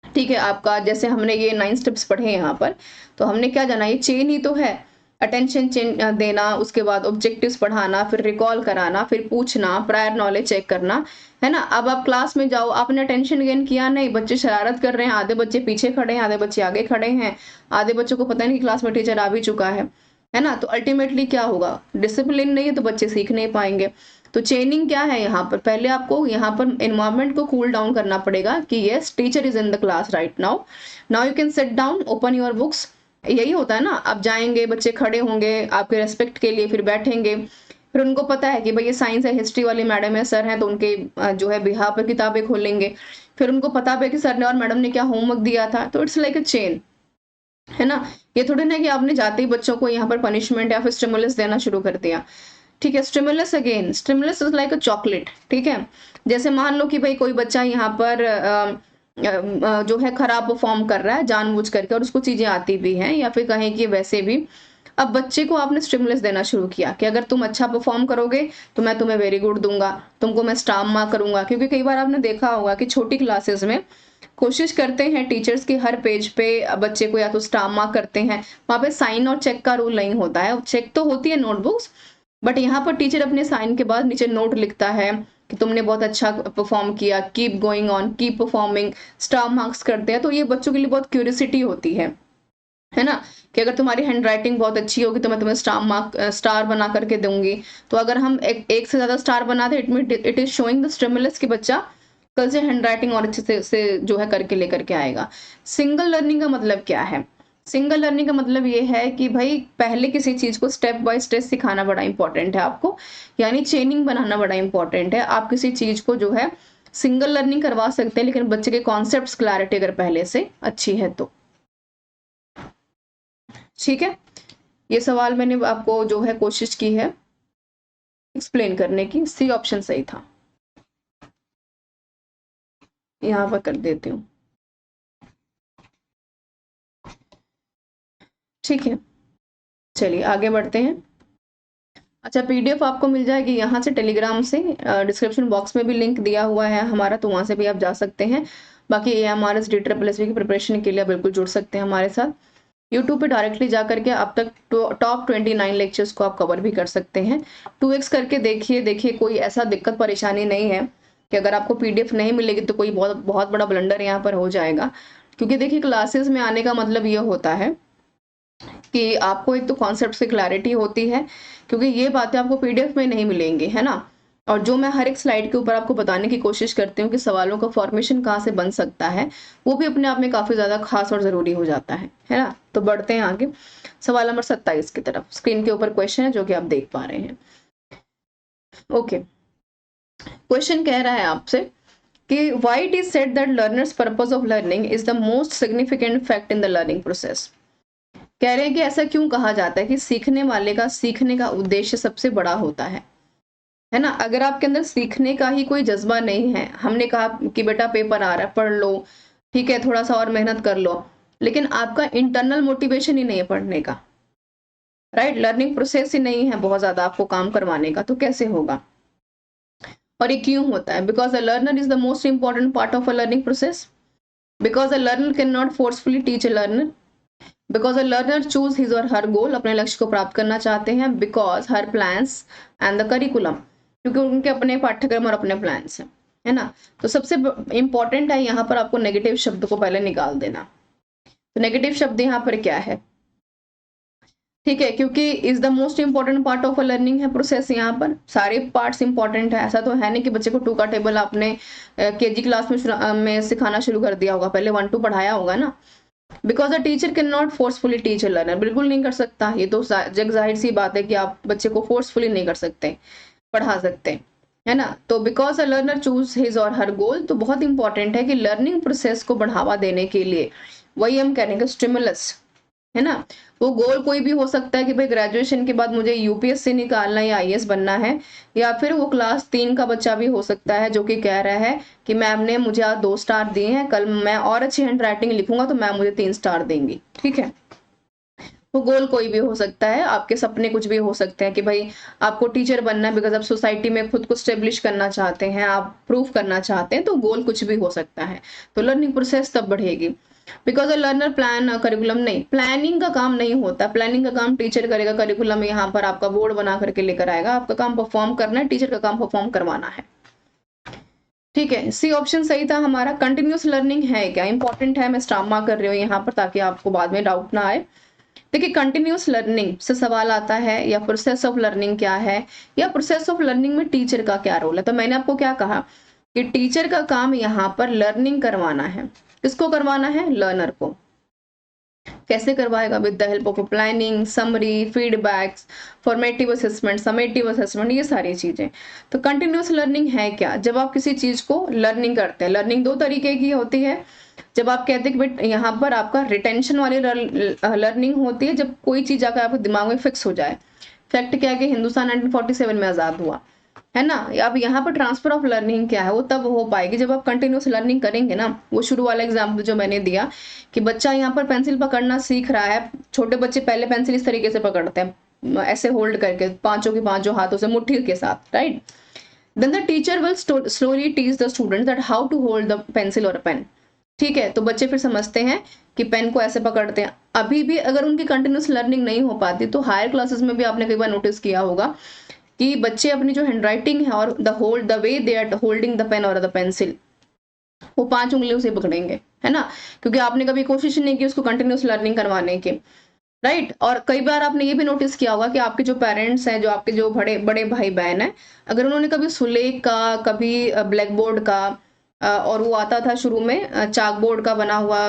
ठीक है, आपका जैसे हमने ये 9 स्टेप्स पढ़े यहाँ पर, तो हमने क्या जाना, ये चेन ही तो है। अटेंशन चेन देना, उसके बाद ऑब्जेक्टिव्स पढ़ाना, फिर रिकॉल कराना, फिर पूछना, प्रायर नॉलेज चेक करना, है ना? अब आप क्लास में जाओ, आपने अटेंशन गेन किया नहीं, बच्चे शरारत कर रहे हैं, आधे बच्चे पीछे खड़े हैं, आधे बच्चे आगे खड़े हैं, आधे बच्चों को पता नहीं कि क्लास में टीचर आ भी चुका है ना? तो अल्टीमेटली क्या होगा? डिसिप्लिन नहीं है तो बच्चे सीख नहीं पाएंगे। तो चेनिंग क्या है यहाँ पर? पहले आपको यहाँ पर एनवायरनमेंट को कूल डाउन करना पड़ेगा कि yes, teacher is in the class right now, now you can sit down, open your books. यही होता है ना, आप जाएंगे, बच्चे खड़े होंगे आपके रेस्पेक्ट के लिए, फिर बैठेंगे, फिर उनको पता है कि भाई ये साइंस है, हिस्ट्री वाली मैडम है, सर हैं, तो उनके जो है बिहाफ पे किताबें खोलेंगे, फिर उनको पता है कि सर ने और मैडम ने क्या होमवर्क दिया था। तो इट्स लाइक अ चेन, है ना? ये थोड़ी ना कि आपने जाते ही बच्चों को यहाँ पर पनिशमेंट या फिर स्टिमुलस देना शुरू कर दिया। ठीक है, stimulus is like a chocolate. ठीक है, जैसे मान लो कि भाई कोई बच्चा यहाँ पर जो है खराब परफॉर्म कर रहा है जानबूझ करके और उसको चीजें आती भी हैं, या फिर कहें कि वैसे भी, अब बच्चे को आपने स्टिमुलस देना शुरू किया कि अगर तुम अच्छा परफॉर्म करोगे तो मैं तुम्हें वेरी गुड दूंगा, तुमको मैं स्टार मार्क करूंगा। क्योंकि कई बार आपने देखा होगा कि छोटी क्लासेस में कोशिश करते हैं टीचर्स की हर पेज पे बच्चे को या तो स्टार मार्क करते हैं, वहां पे साइन और चेक का रूल नहीं होता है। चेक तो होती है नोटबुक्स, बट यहाँ पर टीचर अपने साइन के बाद नीचे नोट लिखता है कि तुमने बहुत अच्छा परफॉर्म किया, keep going on, keep performing, star marks करते हैं। तो ये बच्चों के लिए बहुत क्यूरियोसिटी होती है ना? कि अगर तुम्हारी हैंड राइटिंग बहुत अच्छी होगी तो मैं तुम्हें स्टार बना करके दूंगी। तो अगर हम एक से ज्यादा स्टार बनाते, it is showing the stimulus कि बच्चा कल से हैंड राइटिंग और अच्छे से जो है करके लेकर के आएगा। सिंगल लर्निंग का मतलब क्या है? सिंगल लर्निंग का मतलब ये है कि भाई पहले किसी चीज को स्टेप बाय स्टेप सिखाना बड़ा इंपॉर्टेंट है आपको, यानी चेनिंग बनाना बड़ा इंपॉर्टेंट है। आप किसी चीज को जो है सिंगल लर्निंग करवा सकते हैं, लेकिन बच्चे के कॉन्सेप्ट्स क्लैरिटी अगर पहले से अच्छी है तो। ठीक है, ये सवाल मैंने आपको जो है कोशिश की है एक्सप्लेन करने की। सी ऑप्शन सही था, यहाँ पर कर देती हूँ। ठीक है, चलिए आगे बढ़ते हैं। अच्छा, पीडीएफ आपको मिल जाएगी यहाँ से टेलीग्राम से, डिस्क्रिप्शन बॉक्स में भी लिंक दिया हुआ है हमारा, तो वहां से भी आप जा सकते हैं। बाकी AMRS DSSB की प्रिपरेशन के लिए बिल्कुल जुड़ सकते हैं हमारे साथ। यूट्यूब पे डायरेक्टली जा करके अब तक टॉप 29 लेक्चर्स को आप कवर भी कर सकते हैं। 2x करके देखिए कोई ऐसा दिक्कत परेशानी नहीं है कि अगर आपको पीडीएफ नहीं मिलेगी तो कोई बहुत बहुत बड़ा ब्लंडर यहाँ पर हो जाएगा। क्योंकि देखिए क्लासेस में आने का मतलब ये होता है कि आपको एक तो कॉन्सेप्ट की क्लैरिटी होती है, क्योंकि ये बातें आपको पीडीएफ में नहीं मिलेंगी, है ना? और जो मैं हर एक स्लाइड के ऊपर आपको बताने की कोशिश करती हूँ कि सवालों का फॉर्मेशन कहाँ से बन सकता है, वो भी अपने आप में काफी ज्यादा खास और जरूरी हो जाता है ना? तो बढ़ते हैं आगे सवाल नंबर 27 की तरफ। स्क्रीन के ऊपर क्वेश्चन है जो कि आप देख पा रहे हैं। ओके, क्वेश्चन कह रहा है आपसे कि why it is said that learner's purpose of learning is the most significant fact in the learning process। कह रहे हैं कि ऐसा क्यों कहा जाता है कि सीखने वाले का सीखने का उद्देश्य सबसे बड़ा होता है। है ना। अगर आपके अंदर सीखने का ही कोई जज्बा नहीं है, हमने कहा कि बेटा पेपर आ रहा है पढ़ लो, ठीक है, थोड़ा सा और मेहनत कर लो, लेकिन आपका इंटरनल मोटिवेशन ही नहीं है पढ़ने का, राइट, लर्निंग प्रोसेस ही नहीं है बहुत ज्यादा आपको काम करवाने का, तो कैसे होगा। और ये क्यों होता है? Because a learner is the most important part of a learning process, because a learner can not forcefully teach a learner, because a learner choose his और हर गोल, अपने लक्ष्य को प्राप्त करना चाहते हैं, because her plans and the curriculum, क्योंकि उनके अपने पाठ्यक्रम और अपने प्लान्स हैं, है ना। तो सबसे इंपॉर्टेंट है यहाँ पर आपको नेगेटिव शब्द को पहले निकाल देना। तो नेगेटिव शब्द यहाँ पर क्या है, ठीक है, क्योंकि is the most important part of a learning है प्रोसेस, यहाँ पर सारे पार्ट्स इंपॉर्टेंट है। ऐसा तो है नहीं कि बच्चे को 2 का टेबल आपने केजी क्लास में सिखाना शुरू कर दिया होगा, पहले 1 2 पढ़ाया होगा ना। Because a teacher can not forcefully teach a learner, बिल्कुल नहीं कर सकता, ये तो जग जाहिर सी बात है कि आप बच्चे को फोर्सफुली नहीं कर सकते, पढ़ा सकते, है ना। तो because a learner choose his और हर गोल, तो बहुत इंपॉर्टेंट है कि लर्निंग प्रोसेस को बढ़ावा देने के लिए, वही हम कह रहे हैं स्टिमुलस, है ना। वो गोल कोई भी हो सकता है कि भाई ग्रेजुएशन के बाद मुझे यूपीएससी निकालना है या आईएएस बनना है, या फिर वो क्लास 3 का बच्चा भी हो सकता है जो कि कह रहा है कि मैम ने मुझे आज 2 स्टार दिए हैं, कल मैं और अच्छी हैंड राइटिंग लिखूंगा तो मैम मुझे 3 स्टार देंगी, ठीक है। वो गोल कोई भी हो सकता है, आपके सपने कुछ भी हो सकते हैं कि भाई आपको टीचर बनना है, बिकॉज आप सोसाइटी में खुद को स्टेब्लिश करना चाहते हैं, आप प्रूफ करना चाहते हैं, तो गोल कुछ भी हो सकता है। तो लर्निंग प्रोसेस तब बढ़ेगी। Because a learner plan curriculum, नहीं, प्लानिंग का काम नहीं होता, प्लानिंग का काम टीचर करेगा, करिकुलम यहाँ पर आपका बोर्ड बना करके लेकर आएगा, आपका काम परफॉर्म करना है, टीचर का काम परफॉर्म करवाना है, ठीक है। सी ऑप्शन सही था हमारा। कंटिन्यूस लर्निंग है क्या, इंपॉर्टेंट है, मैं स्टार मार्क कर रही हूँ यहाँ पर ताकि आपको बाद में डाउट ना आए। देखिए कंटिन्यूस लर्निंग से सवाल आता है, या प्रोसेस ऑफ लर्निंग क्या है, या प्रोसेस ऑफ लर्निंग में टीचर का क्या रोल है। तो मैंने आपको क्या कहा कि टीचर का काम यहाँ पर लर्निंग करवाना है, किसको करवाना है, लर्नर को। कैसे करवाएगा, with the help of planning, summary, feedbacks, formative assessment, summative assessment, ये सारी चीजें। तो कंटिन्यूस लर्निंग है क्या, जब आप किसी चीज को लर्निंग करते हैं। लर्निंग 2 तरीके की होती है, जब आप कहते हैं कि यहाँ पर आपका रिटेंशन वाली लर्निंग होती है, जब कोई चीज आकर आपके दिमाग में फिक्स हो जाए। फैक्ट क्या है कि हिंदुस्तान 1947 में आजाद हुआ, है ना। अब यहाँ पर ट्रांसफर ऑफ लर्निंग क्या है, वो तब हो पाएगी जब आप कंटिन्यूस लर्निंग करेंगे ना। वो शुरू वाला एग्जाम्पल जो मैंने दिया कि बच्चा यहाँ पर पेंसिल पकड़ना सीख रहा है, छोटे बच्चे पहले पेंसिल इस तरीके से पकड़ते हैं, ऐसे होल्ड करके, पांचों के पांचों हाथों से, मुट्ठी के साथ, right. Then the teacher will slowly teach the student that how to hold the pencil or a pen, ठीक है। तो बच्चे फिर समझते हैं कि पेन को ऐसे पकड़ते हैं। अभी भी अगर उनकी कंटिन्यूस लर्निंग नहीं हो पाती, तो हायर क्लासेस में भी आपने कई बार नोटिस किया होगा कि बच्चे अपनी जो हैंडराइटिंग है और the way they are holding the pen और द पेंसिल, वो 5 उंगलियों से पकड़ेंगे, है ना, क्योंकि आपने कभी कोशिश नहीं की उसको कंटिन्यूस लर्निंग करवाने की, राइट। और कई बार आपने ये भी नोटिस किया होगा कि आपके जो पेरेंट्स हैं, जो आपके जो बड़े बड़े भाई बहन हैं, अगर उन्होंने कभी सुलेख का, कभी ब्लैक बोर्ड का, और वो आता था शुरू में चाक बोर्ड का बना हुआ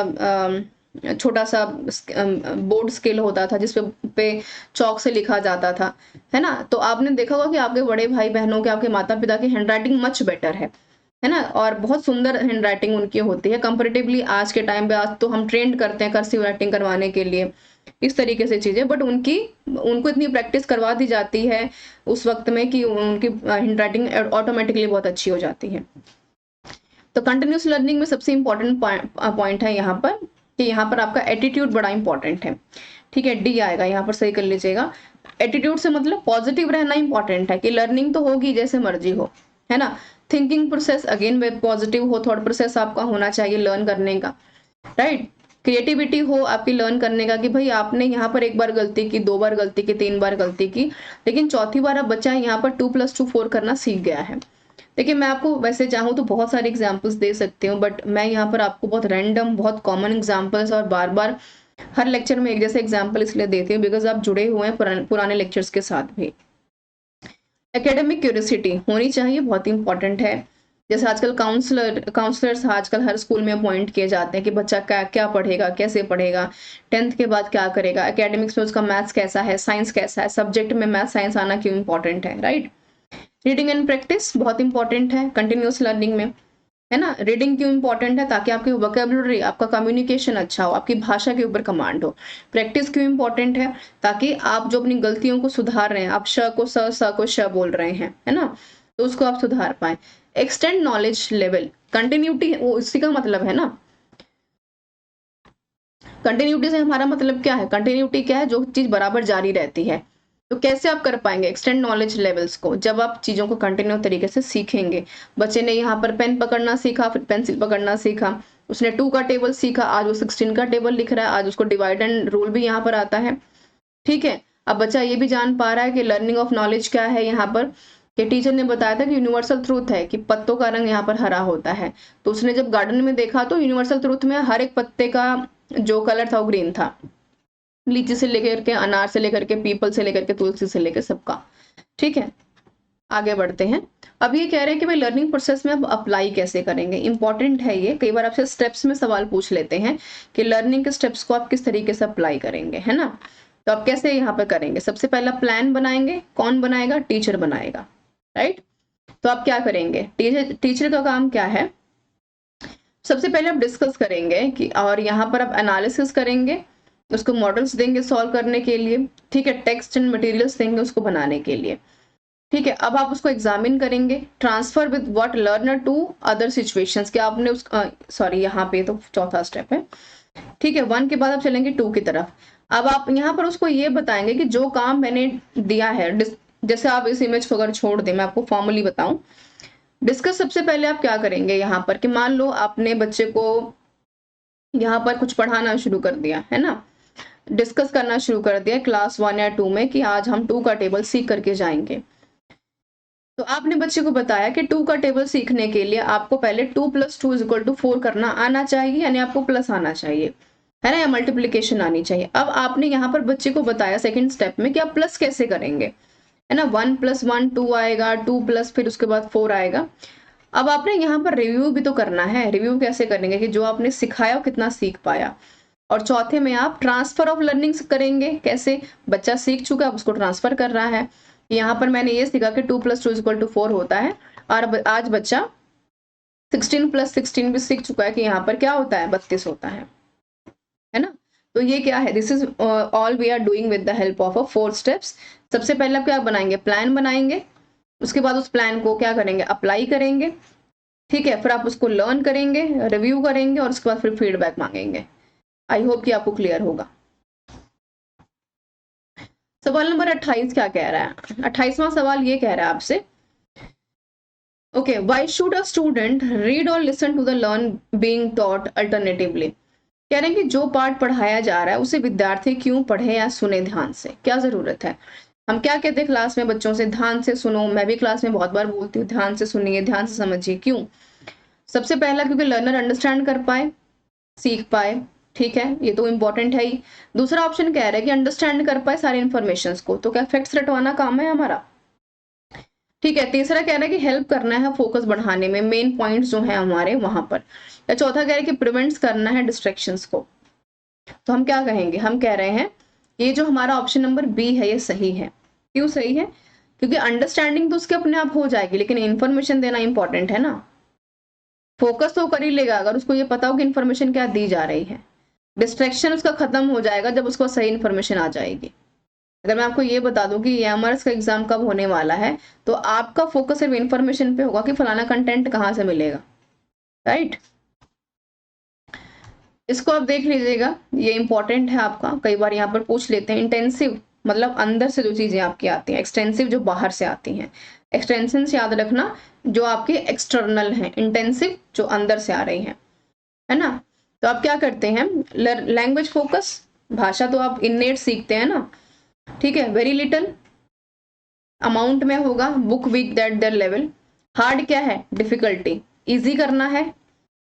छोटा सा बोर्ड स्केल होता था जिसपे चौक से लिखा जाता था, है ना। तो आपने देखा होगा कि आपके बड़े भाई बहनों के, आपके माता पिता की हैंडराइटिंग मच बेटर है ना, और बहुत सुंदर हैंडराइटिंग उनकी होती है कंपैरेटिवली आज के टाइम पे। आज तो हम ट्रेंड करते हैं कर्सिव राइटिंग करवाने के लिए, इस तरीके से चीजें, बट उनको इतनी प्रैक्टिस करवा दी जाती है उस वक्त में कि उनकी हैंडराइटिंग ऑटोमेटिकली बहुत अच्छी हो जाती है। तो कंटिन्यूस लर्निंग में सबसे इंपॉर्टेंट पॉइंट है यहाँ पर कि यहाँ पर आपका एटीट्यूड बड़ा इंपॉर्टेंट है, ठीक है। डी आएगा यहाँ पर, सही कर लीजिएगा। एटीट्यूड से मतलब पॉजिटिव रहना इंपॉर्टेंट है कि लर्निंग तो होगी जैसे मर्जी हो, है ना। थिंकिंग प्रोसेस अगेन वे पॉजिटिव हो, थॉट प्रोसेस आपका होना चाहिए लर्न करने का, राइट। क्रिएटिविटी हो आपकी लर्न करने का कि भाई आपने यहाँ पर 1 बार गलती की, 2 बार गलती की, 3 बार गलती की, लेकिन चौथी बार अब बच्चा यहाँ पर 2 + 2 4 करना सीख गया है। देखिए मैं आपको वैसे चाहूँ तो बहुत सारे एग्जाम्पल्स दे सकती हूँ, बट मैं यहाँ पर आपको बहुत रैंडम, बहुत कॉमन एग्जाम्पल्स और बार बार हर लेक्चर में एक जैसे एग्जाम्पल इसलिए देती हूँ बिकॉज आप जुड़े हुए हैं पुराने लेक्चर्स के साथ भी। एकेडमिक क्यूरियोसिटी होनी चाहिए, बहुत इंपॉर्टेंट है। जैसे आजकल काउंसलर्स आजकल हर स्कूल में अपॉइंट किए जाते हैं कि बच्चा क्या क्या पढ़ेगा, कैसे पढ़ेगा, 10th के बाद क्या करेगा, एकेडमिक्स में उसका मैथ्स कैसा है, साइंस कैसा है, सब्जेक्ट में मैथ साइंस आना क्यों इंपॉर्टेंट है, राइट। रीडिंग एंड प्रैक्टिस बहुत इंपॉर्टेंट है कंटिन्यूस लर्निंग में। है ना। रीडिंग क्यों इंपॉर्टेंट है? ताकि आपकी वोकेबुलरी, आपका कम्युनिकेशन अच्छा हो, आपकी भाषा के ऊपर कमांड हो। प्रैक्टिस क्यों इंपॉर्टेंट है? ताकि आप जो अपनी गलतियों को सुधार रहे हैं, आप श को स को श बोल रहे हैं, है ना, तो उसको आप सुधार पाए। एक्सटेंड नॉलेज लेवल, कंटिन्यूटी वो इसी का मतलब है ना। कंटिन्यूटी से हमारा मतलब क्या है? कंटिन्यूटी क्या है? जो चीज बराबर जारी रहती है। तो कैसे आप कर पाएंगे एक्सटेंड नॉलेज लेवल्स को? जब आप चीजों को कंटिन्यू तरीके से सीखेंगे। बच्चे ने यहाँ पर पेन पकड़ना सीखा, फिर पेंसिल पकड़ना सीखा, उसने 2 का टेबल सीखा, आज वो 16 का टेबल लिख रहा है, आज उसको डिवाइड एंड रूल भी यहाँ पर आता है। ठीक है, अब बच्चा ये भी जान पा रहा है कि लर्निंग ऑफ नॉलेज क्या है यहाँ पर, कि टीचर ने बताया था कि यूनिवर्सल ट्रूथ है कि पत्तों का रंग यहाँ पर हरा होता है। तो उसने जब गार्डन में देखा तो यूनिवर्सल ट्रूथ में हर एक पत्ते का जो कलर था वो ग्रीन था। लीची से लेकर के, अनार से लेकर के, पीपल से लेकर के, तुलसी से लेकर सबका। ठीक है, आगे बढ़ते हैं। अब ये कह रहे हैं कि भाई लर्निंग प्रोसेस में अब अप्लाई कैसे करेंगे। इंपॉर्टेंट है ये, कई बार आपसे स्टेप्स में सवाल पूछ लेते हैं कि लर्निंग के स्टेप्स को आप किस तरीके से अप्लाई करेंगे, है ना। तो आप कैसे यहाँ पर करेंगे? सबसे पहला प्लान बनाएंगे। कौन बनाएगा? टीचर बनाएगा, राइट। तो आप क्या करेंगे? टीचर का काम क्या है? सबसे पहले आप डिस्कस करेंगे कि, और यहाँ पर आप एनालिसिस करेंगे, उसको मॉडल्स देंगे सॉल्व करने के लिए। ठीक है, टेक्स्ट एंड मटेरियल्स देंगे उसको बनाने के लिए। ठीक है, अब आप उसको एग्जामिन करेंगे, transfer with what learner to other situations, कि आपने उस सॉरी यहाँ पे तो चौथा स्टेप है। ठीक है, 1 के बाद आप चलेंगे 2 की तरफ। अब आप यहाँ पर उसको ये बताएंगे कि जो काम मैंने दिया है, जैसे आप इस इमेज को अगर छोड़ दें, मैं आपको फॉर्मली बताऊं, डिस्कस सबसे पहले आप क्या करेंगे यहाँ पर, कि मान लो आपने बच्चे को यहाँ पर कुछ पढ़ाना शुरू कर दिया, है ना, डिस्कस करना शुरू कर दिया क्लास 1 या 2 में कि आज हम 2 का टेबल सीख करके जाएंगे। तो आपने बच्चे को बताया कि 2 का टेबल सीखने के लिए आपको पहले 2 + 2 = 4 करना आना चाहिए, यानी आपको प्लस आना चाहिए, है ना, या मल्टीप्लीकेशन आनी चाहिए। अब आपने यहाँ पर बच्चे को बताया सेकंड स्टेप में कि आप प्लस कैसे करेंगे, है ना। 1 + 1 2 आएगा, 2 प्लस फिर उसके बाद 4 आएगा। अब आपने यहाँ पर रिव्यू भी तो करना है। रिव्यू कैसे करेंगे कि जो आपने सिखाया वो कितना सीख पाया। और चौथे में आप ट्रांसफर ऑफ लर्निंग करेंगे। कैसे? बच्चा सीख चुका है, उसको ट्रांसफर कर रहा है। यहाँ पर मैंने ये सीखा कि 2 + 2 = 4 होता है, और आज बच्चा 16 + 16 भी सीख चुका है कि यहाँ पर क्या होता है, 32 होता है ना। तो ये क्या है? This is all we are doing with the help of 4 steps. सबसे पहले आप क्या बनाएंगे? प्लान बनाएंगे। उसके बाद उस प्लान को क्या करेंगे? अप्लाई करेंगे। ठीक है, फिर आप उसको लर्न करेंगे, रिव्यू करेंगे, और उसके बाद फिर फीडबैक मांगेंगे। आई होप कि आपको क्लियर होगा। सवाल नंबर 28 क्या कह रहा है? 28वां सवाल ये कह रहा है आपसे, okay, why should a student read और listen to the learn being taught alternatively. कह रहे हैं कि जो पाठ पढ़ाया जा रहा है उसे विद्यार्थी क्यों पढ़े या सुने ध्यान से, क्या जरूरत है। हम क्या कहते हैं क्लास में बच्चों से? ध्यान से सुनो। मैं भी क्लास में बहुत बार बोलती हूँ ध्यान से सुनिए, ध्यान से समझिए। क्यों? सबसे पहला क्योंकि लर्नर अंडरस्टैंड कर पाए, सीख पाए। ठीक है, ये तो इंपॉर्टेंट है ही। दूसरा ऑप्शन कह रहा है कि अंडरस्टैंड कर पाए सारे इन्फॉर्मेशन को, तो क्या फैक्ट्स रटवाना काम है हमारा। ठीक है, तीसरा कह रहा है कि हेल्प करना है फोकस बढ़ाने में, मेन पॉइंट्स जो है हमारे वहां पर। या चौथा कह रहा है कि प्रिवेंट्स करना है डिस्ट्रैक्शंस को। तो हम क्या कहेंगे? हम कह रहे हैं ये जो हमारा ऑप्शन नंबर बी है ये सही है। क्यों सही है? क्योंकि अंडरस्टैंडिंग तो उसके अपने आप हो जाएगी, लेकिन इन्फॉर्मेशन देना इंपॉर्टेंट है ना। फोकस तो कर ही लेगा अगर उसको ये पता हो कि इन्फॉर्मेशन क्या दी जा रही है। डिस्ट्रैक्शन उसका खत्म हो जाएगा जब उसको सही इन्फॉर्मेशन आ जाएगी। अगर मैं आपको ये बता दूं कि एमआरएस का एग्जाम कब होने वाला है, तो आपका फोकस सिर्फ इन्फॉर्मेशन पे होगा कि फलाना कंटेंट कहाँ से मिलेगा, राइट। इसको आप देख लीजिएगा, ये इंपॉर्टेंट है आपका। कई बार यहाँ पर पूछ लेते हैं इंटेंसिव मतलब अंदर से जो चीजें आपकी आती हैं, एक्सटेंसिव जो बाहर से आती हैं। एक्सटेंशन याद रखना जो आपके एक्सटर्नल हैं, इंटेंसिव जो अंदर से आ रही हैं, है ना। तो आप क्या करते हैं? लैंग्वेज फोकस, भाषा तो आप इननेट सीखते हैं ना। ठीक है, वेरी लिटिल अमाउंट में होगा, book week that their level. Hard क्या है? डिफिकल्टी। इजी करना है,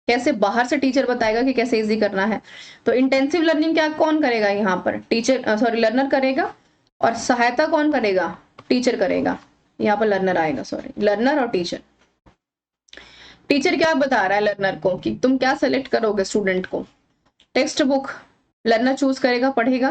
कैसे? बाहर से टीचर बताएगा कि कैसे इजी करना है। तो इंटेंसिव लर्निंग क्या कौन करेगा यहाँ पर? टीचर सॉरी लर्नर करेगा, और सहायता कौन करेगा? टीचर करेगा। यहाँ पर लर्नर आएगा, सॉरी लर्नर और टीचर। टीचर क्या बता रहा है लर्नर को कि तुम क्या सेलेक्ट करोगे स्टूडेंट को? टेक्स्ट बुक लर्नर चूज करेगा, पढ़ेगा।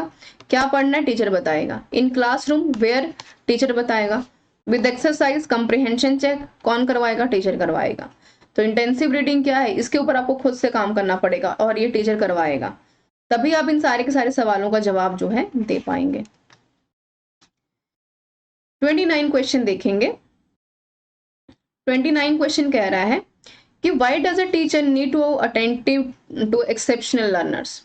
क्या पढ़ना है? टीचर बताएगा। इन क्लासरूम वेयर टीचर बताएगा। विद एक्सरसाइज कंप्रिहेंशन चेक कौन करवाएगा? टीचर करवाएगा। तो इंटेंसिव रीडिंग क्या है, इसके ऊपर आपको खुद से काम करना पड़ेगा और ये टीचर करवाएगा, तभी आप इन सारे के सारे सवालों का जवाब जो है दे पाएंगे। 29 क्वेश्चन देखेंगे। 29 क्वेश्चन कह रहा है कि why does a teacher need to attentive to exceptional learners.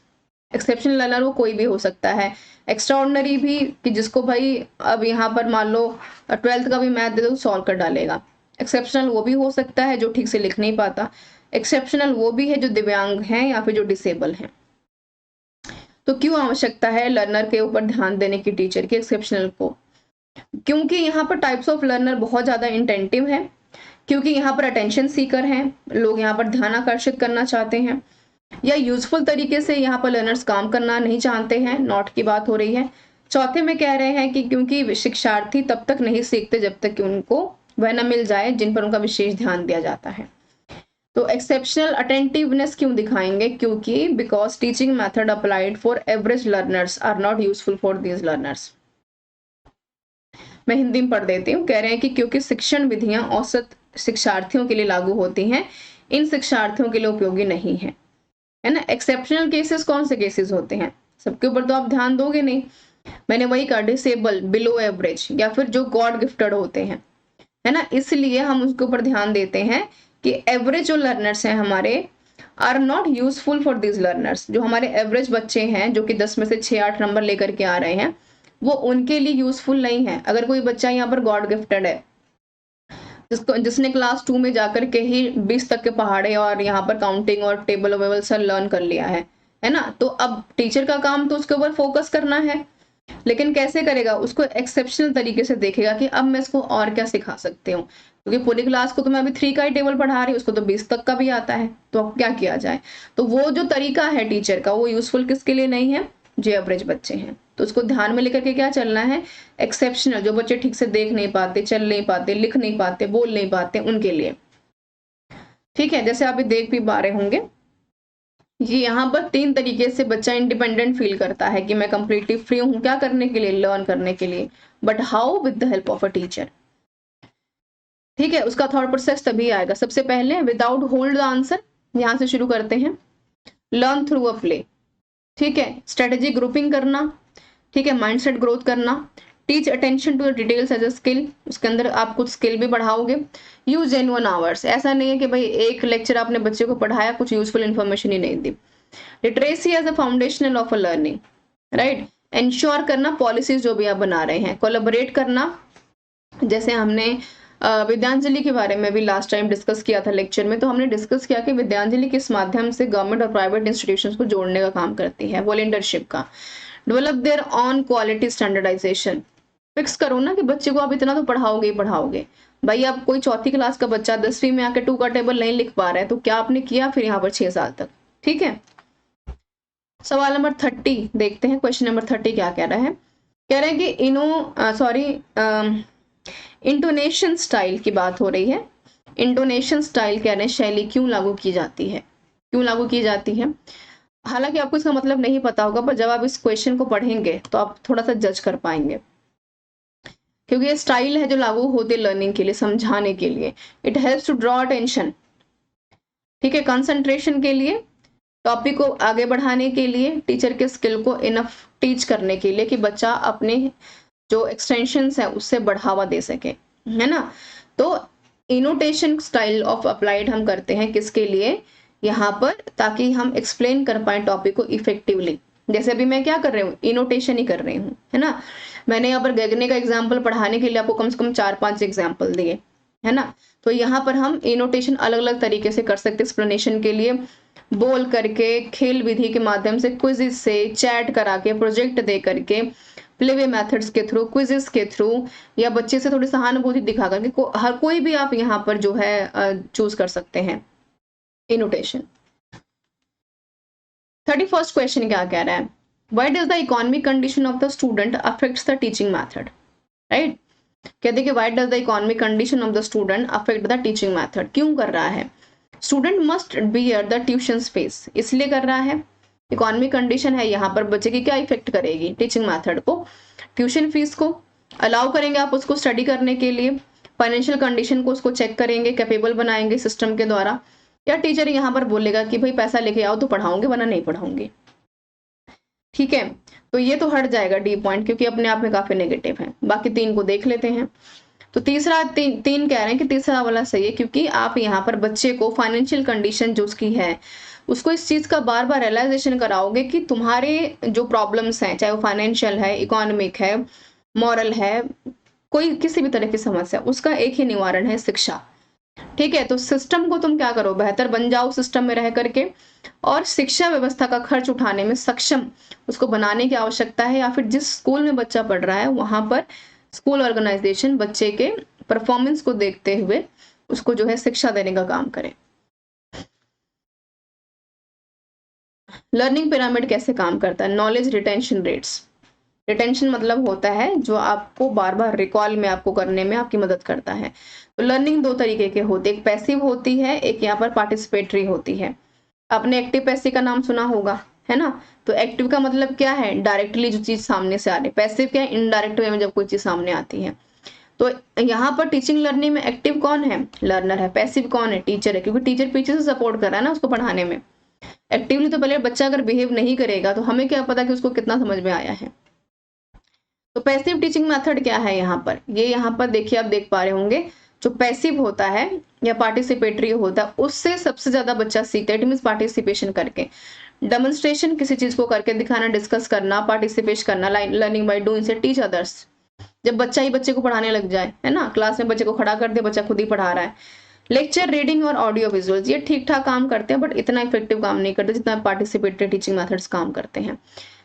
Exceptional learner वो कोई भी हो सकता है, एक्स्ट्राऑर्डिनरी भी, कि जिसको भाई अब यहाँ पर मान लो 12th का भी मैथ दे दो सॉल्व कर डालेगा। एक्सेप्शनल वो भी हो सकता है जो ठीक से लिख नहीं पाता। एक्सेप्शनल वो भी है जो दिव्यांग हैं या फिर जो डिसेबल हैं। तो क्यों आवश्यकता है लर्नर के ऊपर ध्यान देने की टीचर की, एक्सेप्शनल को? क्योंकि यहाँ पर टाइप्स ऑफ लर्नर बहुत ज्यादा इंटेंटिव है, क्योंकि यहाँ पर अटेंशन सीकर हैं, लोग यहाँ पर ध्यान आकर्षित करना चाहते हैं, या यूजफुल तरीके से यहाँ पर लर्नर्स काम करना नहीं चाहते हैं, नॉट की बात हो रही है। चौथे में कह रहे हैं कि क्योंकि शिक्षार्थी तब तक नहीं सीखते जब तक कि उनको वह न मिल जाए जिन पर उनका विशेष ध्यान दिया जाता है। तो एक्सेप्शनल अटेंटिवनेस क्यों दिखाएंगे? क्योंकि because teaching method applied for average learners are not useful for these learners. मैं हिंदी में पढ़ देती हूँ। कह रहे हैं कि क्योंकि शिक्षण विधियां औसत शिक्षार्थियों के लिए लागू होती हैं, इन शिक्षार्थियों के लिए उपयोगी नहीं है, है ना। एक्सेप्शनल केसेस कौन से केसेस होते हैं? सबके ऊपर तो आप ध्यान दोगे नहीं, मैंने वही कहा, डिसेबल, बिलो एवरेज, या फिर जो गॉड गिफ्टेड होते हैं, है ना। इसलिए हम उसके ऊपर ध्यान देते हैं कि एवरेज जो लर्नर्स हैं हमारे are not useful for this learners. जो हमारे एवरेज बच्चे हैं जो कि 10 में से 6-8 नंबर लेकर के आ रहे हैं, वो उनके लिए यूजफुल नहीं है। अगर कोई बच्चा यहाँ पर गॉड गिफ्टेड है, जिसने क्लास 2 में जाकर के ही 20 तक के पहाड़े और यहाँ पर काउंटिंग और टेबल वेबल सब लर्न कर लिया है ना, तो अब टीचर का काम तो उसके ऊपर फोकस करना है, लेकिन कैसे करेगा? उसको एक्सेप्शनल तरीके से देखेगा कि अब मैं इसको और क्या सिखा सकती हूँ, क्योंकि पूरी क्लास को तो मैं अभी 3 का ही टेबल पढ़ा रही हूँ, उसको तो 20 तक का भी आता है, तो अब क्या किया जाए? तो वो जो तरीका है टीचर का, वो यूजफुल किसके लिए नहीं है? जो एवरेज बच्चे हैं। तो उसको ध्यान में लेकर के क्या चलना है? एक्सेप्शनल, जो बच्चे ठीक से देख नहीं पाते, चल नहीं पाते, लिख नहीं पाते, बोल नहीं पाते, उनके लिए। ठीक है, जैसे आप भी देख भी पा रहे होंगे, ये यहाँ पर 3 तरीके से बच्चा इंडिपेंडेंट फील करता है कि मैं कंप्लीटली फ्री हूँ क्या करने के लिए? लर्न करने के लिए। But how? With the help of a teacher. ठीक है, उसका थॉट प्रोसेस तभी आएगा। सबसे पहले विदाउट होल्ड द आंसर, यहां से शुरू करते हैं। लर्न थ्रू अ प्ले, ठीक है। स्ट्रेटेजी ग्रुपिंग करना, ठीक है। माइंडसेट ग्रोथ करना। Teach attention to the details as a skill, उसके अंदर आप कुछ स्किल भी बढ़ाओगे। यूज जेन्युइन आवर्स, ऐसा नहीं है कि भाई एक लेक्चर आपने बच्चे को पढ़ाया, कुछ यूजफुल इन्फॉर्मेशन ही नहीं दी। Literacy as a foundational of a learning, right. Ensure करना पॉलिसीज जो भी आप बना रहे हैं। कोलैबोरेट करना, जैसे हमने विद्यांजलि के बारे में भी लास्ट टाइम डिस्कस किया था लेक्चर में, तो हमने डिस्कस किया कि विद्यांजलि किस माध्यम से गवर्नमेंट और प्राइवेट इंस्टीट्यूशंस को जोड़ने का काम करती है, वॉलंटियरशिप का। Develop their on quality standardization, fix करो ना कि बच्चे को आप इतना तो पढ़ाओगे ही पढ़ाओगे। भाई अब कोई 4th क्लास का बच्चा 10वीं में आके 2 का टेबल नहीं लिख पा रहा है, तो क्या आपने किया फिर यहाँ पर 6 साल तक? ठीक है। सवाल नंबर 30 देखते हैं। क्वेश्चन नंबर 30 क्या कह रहा है? कह रहे हैं कि इंटोनेशन स्टाइल की बात हो रही है। इंटोनेशन स्टाइल कह रहे हैं शैली क्यों लागू की जाती है, क्यों लागू की जाती है। हालांकि आपको इसका मतलब नहीं पता होगा, पर जब आप इस क्वेश्चन को पढ़ेंगे तो आप थोड़ा सा जज कर पाएंगे, क्योंकि ये स्टाइल है जो लागू होती है लर्निंग के लिए, समझाने के लिए। It helps to draw attention, ठीक है, कंसंट्रेशन के लिए, टॉपिक को आगे बढ़ाने के लिए, टीचर के स्किल को इनफ टीच करने के लिए कि बच्चा अपने जो एक्सटेंशंस है उससे बढ़ावा दे सके, है ना। तो इनोटेशन स्टाइल ऑफ अप्लाइड हम करते हैं किसके लिए? यहाँ पर, ताकि हम एक्सप्लेन कर पाए टॉपिक को इफेक्टिवली। जैसे अभी मैं क्या कर रही हूँ? इनोटेशन ही कर रही हूँ, है ना। मैंने यहाँ पर गगने का एग्जाम्पल पढ़ाने के लिए आपको कम से कम 4-5 एग्जाम्पल दिए, है ना। तो यहाँ पर हम इनोटेशन अलग अलग तरीके से कर सकते, एक्सप्लेनेशन के लिए बोल करके, खेल विधि के माध्यम से, क्विज़ से, चैट करा के, प्रोजेक्ट दे करके, प्लेवे मेथड्स के थ्रू, क्विजेस के थ्रू, या बच्चे से थोड़ी सहानुभूति दिखा करके, हर कोई भी आप यहाँ पर जो है चूज कर सकते हैं इनोटेशन। 31st क्वेश्चन क्या कह रहा है? Why does the economic condition of the student affects the teaching method, right. कहते कि why does the economic condition of the student affect the teaching method, क्यों कर रहा है? Student must bear the tuition fees, इसलिए कर रहा है। इकोनॉमिक कंडीशन है, यहाँ पर बच्चे की क्या इफेक्ट करेगी? टीचिंग मेथड को, ट्यूशन फीस को। अलाउ करेंगे आप उसको स्टडी करने के लिए, फाइनेंशियल कंडीशन को उसको चेक करेंगे, कैपेबल बनाएंगे सिस्टम के द्वारा, या टीचर यहाँ पर बोलेगा कि भाई पैसा लेके आओ तो पढ़ाऊंगे वरना नहीं पढ़ाऊंगी। ठीक है, तो ये तो हट जाएगा डी पॉइंट, क्योंकि अपने आप में काफी नेगेटिव है। बाकी 3 को देख लेते हैं। तो तीसरा 3 कह रहे हैं कि तीसरा वाला सही है, क्योंकि आप यहाँ पर बच्चे को फाइनेंशियल कंडीशन जो उसकी है उसको इस चीज का बार बार रियलाइजेशन कराओगे कि तुम्हारे जो प्रॉब्लम्स हैं, चाहे वो फाइनेंशियल है, इकोनॉमिक है, मॉरल है, कोई किसी भी तरह की समस्या, उसका एक ही निवारण है, शिक्षा। ठीक है, तो सिस्टम को तुम क्या करो, बेहतर बन जाओ सिस्टम में रह करके, और शिक्षा व्यवस्था का खर्च उठाने में सक्षम उसको बनाने की आवश्यकता है, या फिर जिस स्कूल में बच्चा पढ़ रहा है वहां पर स्कूल ऑर्गेनाइजेशन बच्चे के परफॉर्मेंस को देखते हुए उसको जो है शिक्षा देने का काम करे। लर्निंग पिरामिड कैसे काम करता है? Knowledge retention rates. रिटेंशन मतलब होता है जो आपको बार बार रिकॉल में आपको करने में आपकी मदद करता है। तो लर्निंग 2 तरीके के होते हैं, एक पैसिव होती है, एक यहाँ पर पार्टिसिपेटरी होती है। आपने एक्टिव पैसिव का नाम सुना होगा, है ना? तो एक्टिव का मतलब क्या है, डायरेक्टली जो चीज सामने से आ रही है। पैसिव क्या है, इनडायरेक्ट वे में जब कोई चीज सामने आती है। तो यहाँ पर टीचिंग लर्निंग में एक्टिव कौन है, लर्नर है। पैसिव कौन है, टीचर है, क्योंकि टीचर पीछे से सपोर्ट कर रहा है ना उसको पढ़ाने में। एक्टिवली तो पहले बच्चा अगर बिहेव नहीं करेगा तो हमें क्या पता कि उसको कितना समझ में आया है। तो पैसिव टीचिंग मेथड क्या है यहाँ पर, ये यहाँ पर देखिए आप देख पा रहे होंगे, जो पैसिव होता है या पार्टिसिपेटरी होता है उससे सबसे ज्यादा बच्चा सीखता है। इट मींस पार्टिसिपेशन करके, डेमोन्स्ट्रेशन किसी चीज को करके दिखाना, डिस्कस करना, पार्टिसिपेट करना। लर्निंग बाय डूइंग से टीच अदर्स, जब बच्चा ही बच्चे को पढ़ाने लग जाए, है ना, क्लास में बच्चे को खड़ा कर दे, बच्चा खुद ही पढ़ा रहा है। लेक्चर, रीडिंग और ऑडियो विजुअल्स ये ठीक ठाक काम करते हैं, बट इतना इफेक्टिव काम नहीं करते जितना पार्टिसिपेटरी टीचिंग मेथड्स काम करते हैं।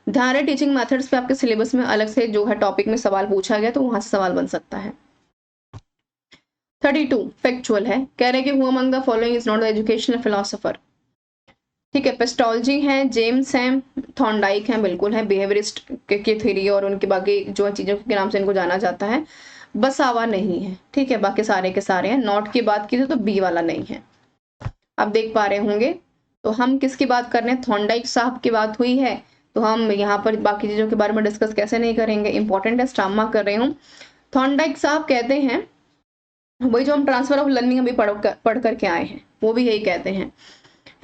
ध्यान रहे, टीचिंग मेथड्स पे आपके सिलेबस में अलग से जो है टॉपिक में सवाल पूछा गया तो वहां से सवाल बन सकता है। 32 फैक्चुअल है, कह रहे हैं कि who among the following is not the educational philosopher. ठीक है, पेस्टोलॉजी है, जेम्स हैं, थॉर्नडाइक हैं, बिल्कुल है, बिहेवियरिस्ट की थ्योरी और उनके बाकी जो चीजों के नाम से इनको जाना जाता है। बसावा नहीं है, ठीक है, बाकी सारे के सारे हैं। नॉट की बात की तो बी वाला नहीं है, आप देख पा रहे होंगे। तो हम किसकी बात कर रहे हैं, थॉर्नडाइक साहब की बात हुई है, तो हम यहाँ पर बाकी चीजों के बारे में डिस्कस कैसे नहीं करेंगे, इंपॉर्टेंट है, स्टामा कर रही हूँ। थॉर्नडाइक साहब कहते हैं, वही जो हम ट्रांसफर ऑफ लर्निंग अभी पढ़ करके आए हैं वो भी यही कहते हैं,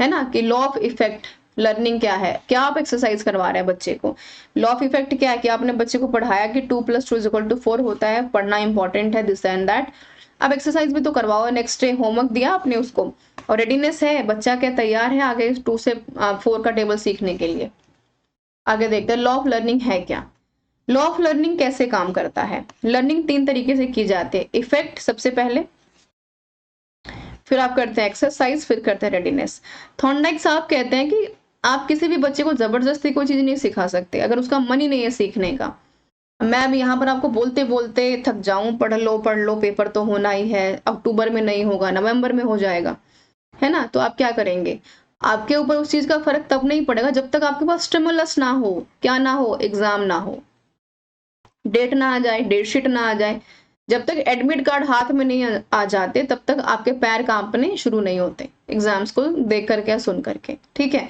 है ना, कि लॉ ऑफ इफेक्ट लर्निंग क्या है, क्या आप एक्सरसाइज करवा रहे हैं बच्चे को। लॉ ऑफ इफेक्ट क्या है, कि आपने बच्चे को पढ़ाया कि 2 + 2 = 4 होता है, पढ़ना इंपॉर्टेंट है, दिस एंड दैट। अब एक्सरसाइज भी तो करवाओ, नेक्स्ट डे होमवर्क दिया आपने उसको और रेडीनेस है, बच्चा क्या तैयार है आगे 2 से 4 का टेबल सीखने के लिए। आगे देखते हैं लॉ ऑफ लर्निंग है क्या। लॉ ऑफ लर्निंग कैसे काम करता है, लर्निंग 3 तरीके से की जाती है। इफेक्ट सबसे पहले, फिर आप करते हैं एक्सरसाइज, फिर करते हैं रेडीनेस। थॉर्नडाइक साहब कहते हैं कि आप किसी भी बच्चे को जबरदस्ती कोई चीज नहीं सिखा सकते अगर उसका मन ही नहीं है सीखने का। मैं अब यहाँ पर आपको बोलते बोलते थक जाऊं, पढ़ लो पेपर तो होना ही है, अक्टूबर में नहीं होगा, नवंबर में हो जाएगा, है ना, तो आप क्या करेंगे, आपके ऊपर उस चीज का फर्क तब नहीं पड़ेगा जब तक आपके पास स्टिमुलस ना हो, क्या ना हो, एग्जाम ना हो, डेट ना आ जाए, डेट शीट ना आ जाए। जब तक एडमिट कार्ड हाथ में नहीं आ जाते तब तक आपके पैर कांपने शुरू नहीं होते एग्जाम्स को देख करके, सुन करके। ठीक है,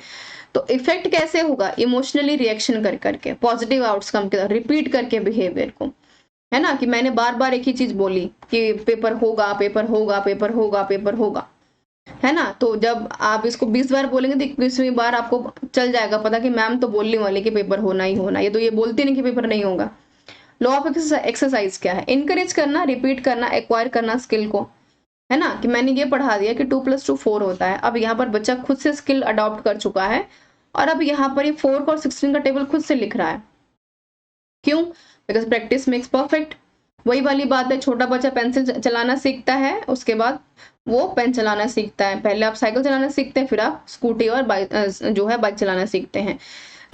तो इफेक्ट कैसे होगा, इमोशनली रिएक्शन कर करके, पॉजिटिव आउटकम के रिपीट करके बिहेवियर को, है ना, कि मैंने बार बार एक ही चीज बोली कि पेपर होगा, पेपर होगा, पेपर होगा, पेपर होगा, है ना। तो जब आप इसको 20 बार बोलेंगे तो 21वीं बार आपको चल जाएगा पता कि मैम तो बोलने वाली कि पेपर होना ही होना, ये तो ये बोलती नहीं कि पेपर नहीं होगा। लॉ ऑफ एक्सरसाइज क्या है, इनकरेज करना, रिपीट करना, एक्वायर करना स्किल को, है ना, कि मैंने ये पढ़ा दिया कि 2 + 2 4 होता है। अब यहाँ पर बच्चा खुद से स्किल अडॉप्ट कर चुका है और अब यहाँ पर ये 4 और 16 का टेबल खुद से लिख रहा है। क्यों, बिकॉज प्रैक्टिस मेक्स परफेक्ट। वही वाली बात है, छोटा बच्चा पेंसिल चलाना सीखता है, उसके बाद वो पेन चलाना सीखता है। पहले आप साइकिल चलाना सीखते हैं, फिर आप स्कूटी और बाइक चलाना सीखते हैं।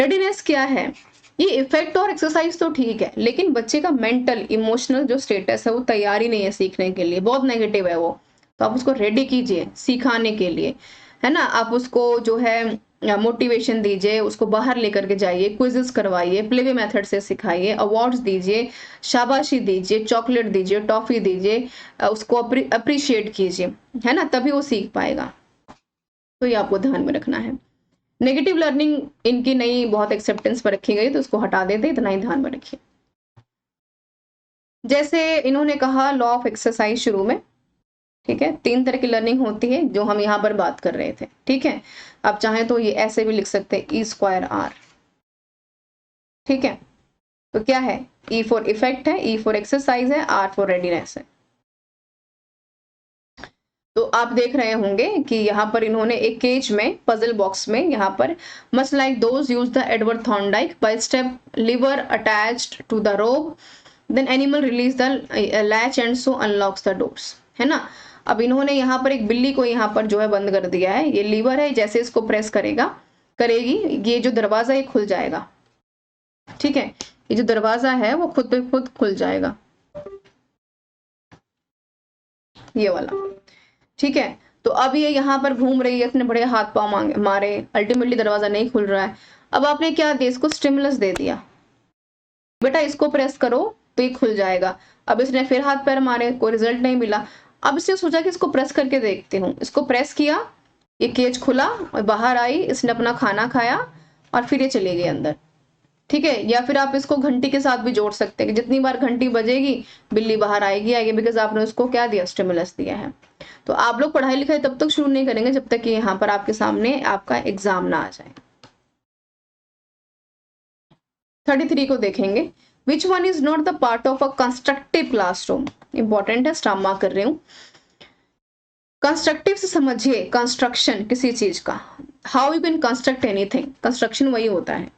रेडीनेस क्या है, ये इफेक्ट और एक्सरसाइज तो ठीक है, लेकिन बच्चे का मेंटल इमोशनल जो स्टेटस है वो तैयार ही नहीं है सीखने के लिए, बहुत नेगेटिव है वो। तो आप उसको रेडी कीजिए सिखाने के लिए, है ना। आप उसको जो है मोटिवेशन दीजिए, उसको बाहर लेकर के जाइए, क्विजेस करवाइए, प्लेवे मेथड से सिखाइए, अवार्ड्स दीजिए, शाबाशी दीजिए, चॉकलेट दीजिए, टॉफी दीजिए, उसको अप्रिशिएट कीजिए, है ना, तभी वो सीख पाएगा। तो ये आपको ध्यान में रखना है। नेगेटिव लर्निंग इनकी नहीं बहुत एक्सेप्टेंस पर रखी गई तो उसको हटा देते, इतना ही ध्यान में रखिए। जैसे इन्होंने कहा लॉ ऑफ एक्सरसाइज शुरू में, ठीक है, 3 तरह की लर्निंग होती है जो हम यहाँ पर बात कर रहे थे, ठीक है। आप चाहें तो ये ऐसे भी लिख सकते हैं E²R, ठीक है। तो क्या है, E फॉर इफेक्ट है, E फॉर एक्सरसाइज है, R फॉर रेडीनेस है। तो आप देख रहे होंगे कि यहाँ पर इन्होंने एक केज में, पजल बॉक्स में, यहाँ पर must like those use the Edward Thorndike by step lever attached to the rope then animal release the latch and so unlocks the doors, है ना। अब इन्होंने यहाँ पर एक बिल्ली को यहाँ पर जो है बंद कर दिया है, ये लीवर है, जैसे इसको प्रेस करेगी ये जो दरवाजा ये खुल जाएगा, ठीक है। ये जो दरवाजा है वो खुद पे खुद खुल जाएगा, ये वाला, ठीक है। तो अब ये यहाँ पर घूम रही है, इतने बड़े हाथ पांव मारे, अल्टीमेटली दरवाजा नहीं खुल रहा है। अब आपने क्या दिया, इसको स्टिमुलस दे दिया, बेटा इसको प्रेस करो तो ये खुल जाएगा। अब इसने फिर हाथ पैर मारे, कोई रिजल्ट नहीं मिला। अब इसने सोचा कि इसको प्रेस करके देखती हूँ, इसको प्रेस किया, ये केज खुला और बाहर आई, इसने अपना खाना खाया और फिर ये चली गई अंदर, ठीक है। या फिर आप इसको घंटी के साथ भी जोड़ सकते हैं कि जितनी बार घंटी बजेगी बिल्ली बाहर आएगी, बिकॉज आपने उसको क्या दिया, स्टिमुलस दिया है। तो आप लोग पढ़ाई लिखाई तब तक शुरू नहीं करेंगे जब तक कि यहाँ पर आपके सामने आपका एग्जाम ना आ जाए। 33 को देखेंगे, which one is not the part of a constructive classroom. Important है, स्टार मार्क कर रही हूँ। कंस्ट्रक्टिव से समझिए कंस्ट्रक्शन किसी चीज का, how you can construct anything, construction वही होता है।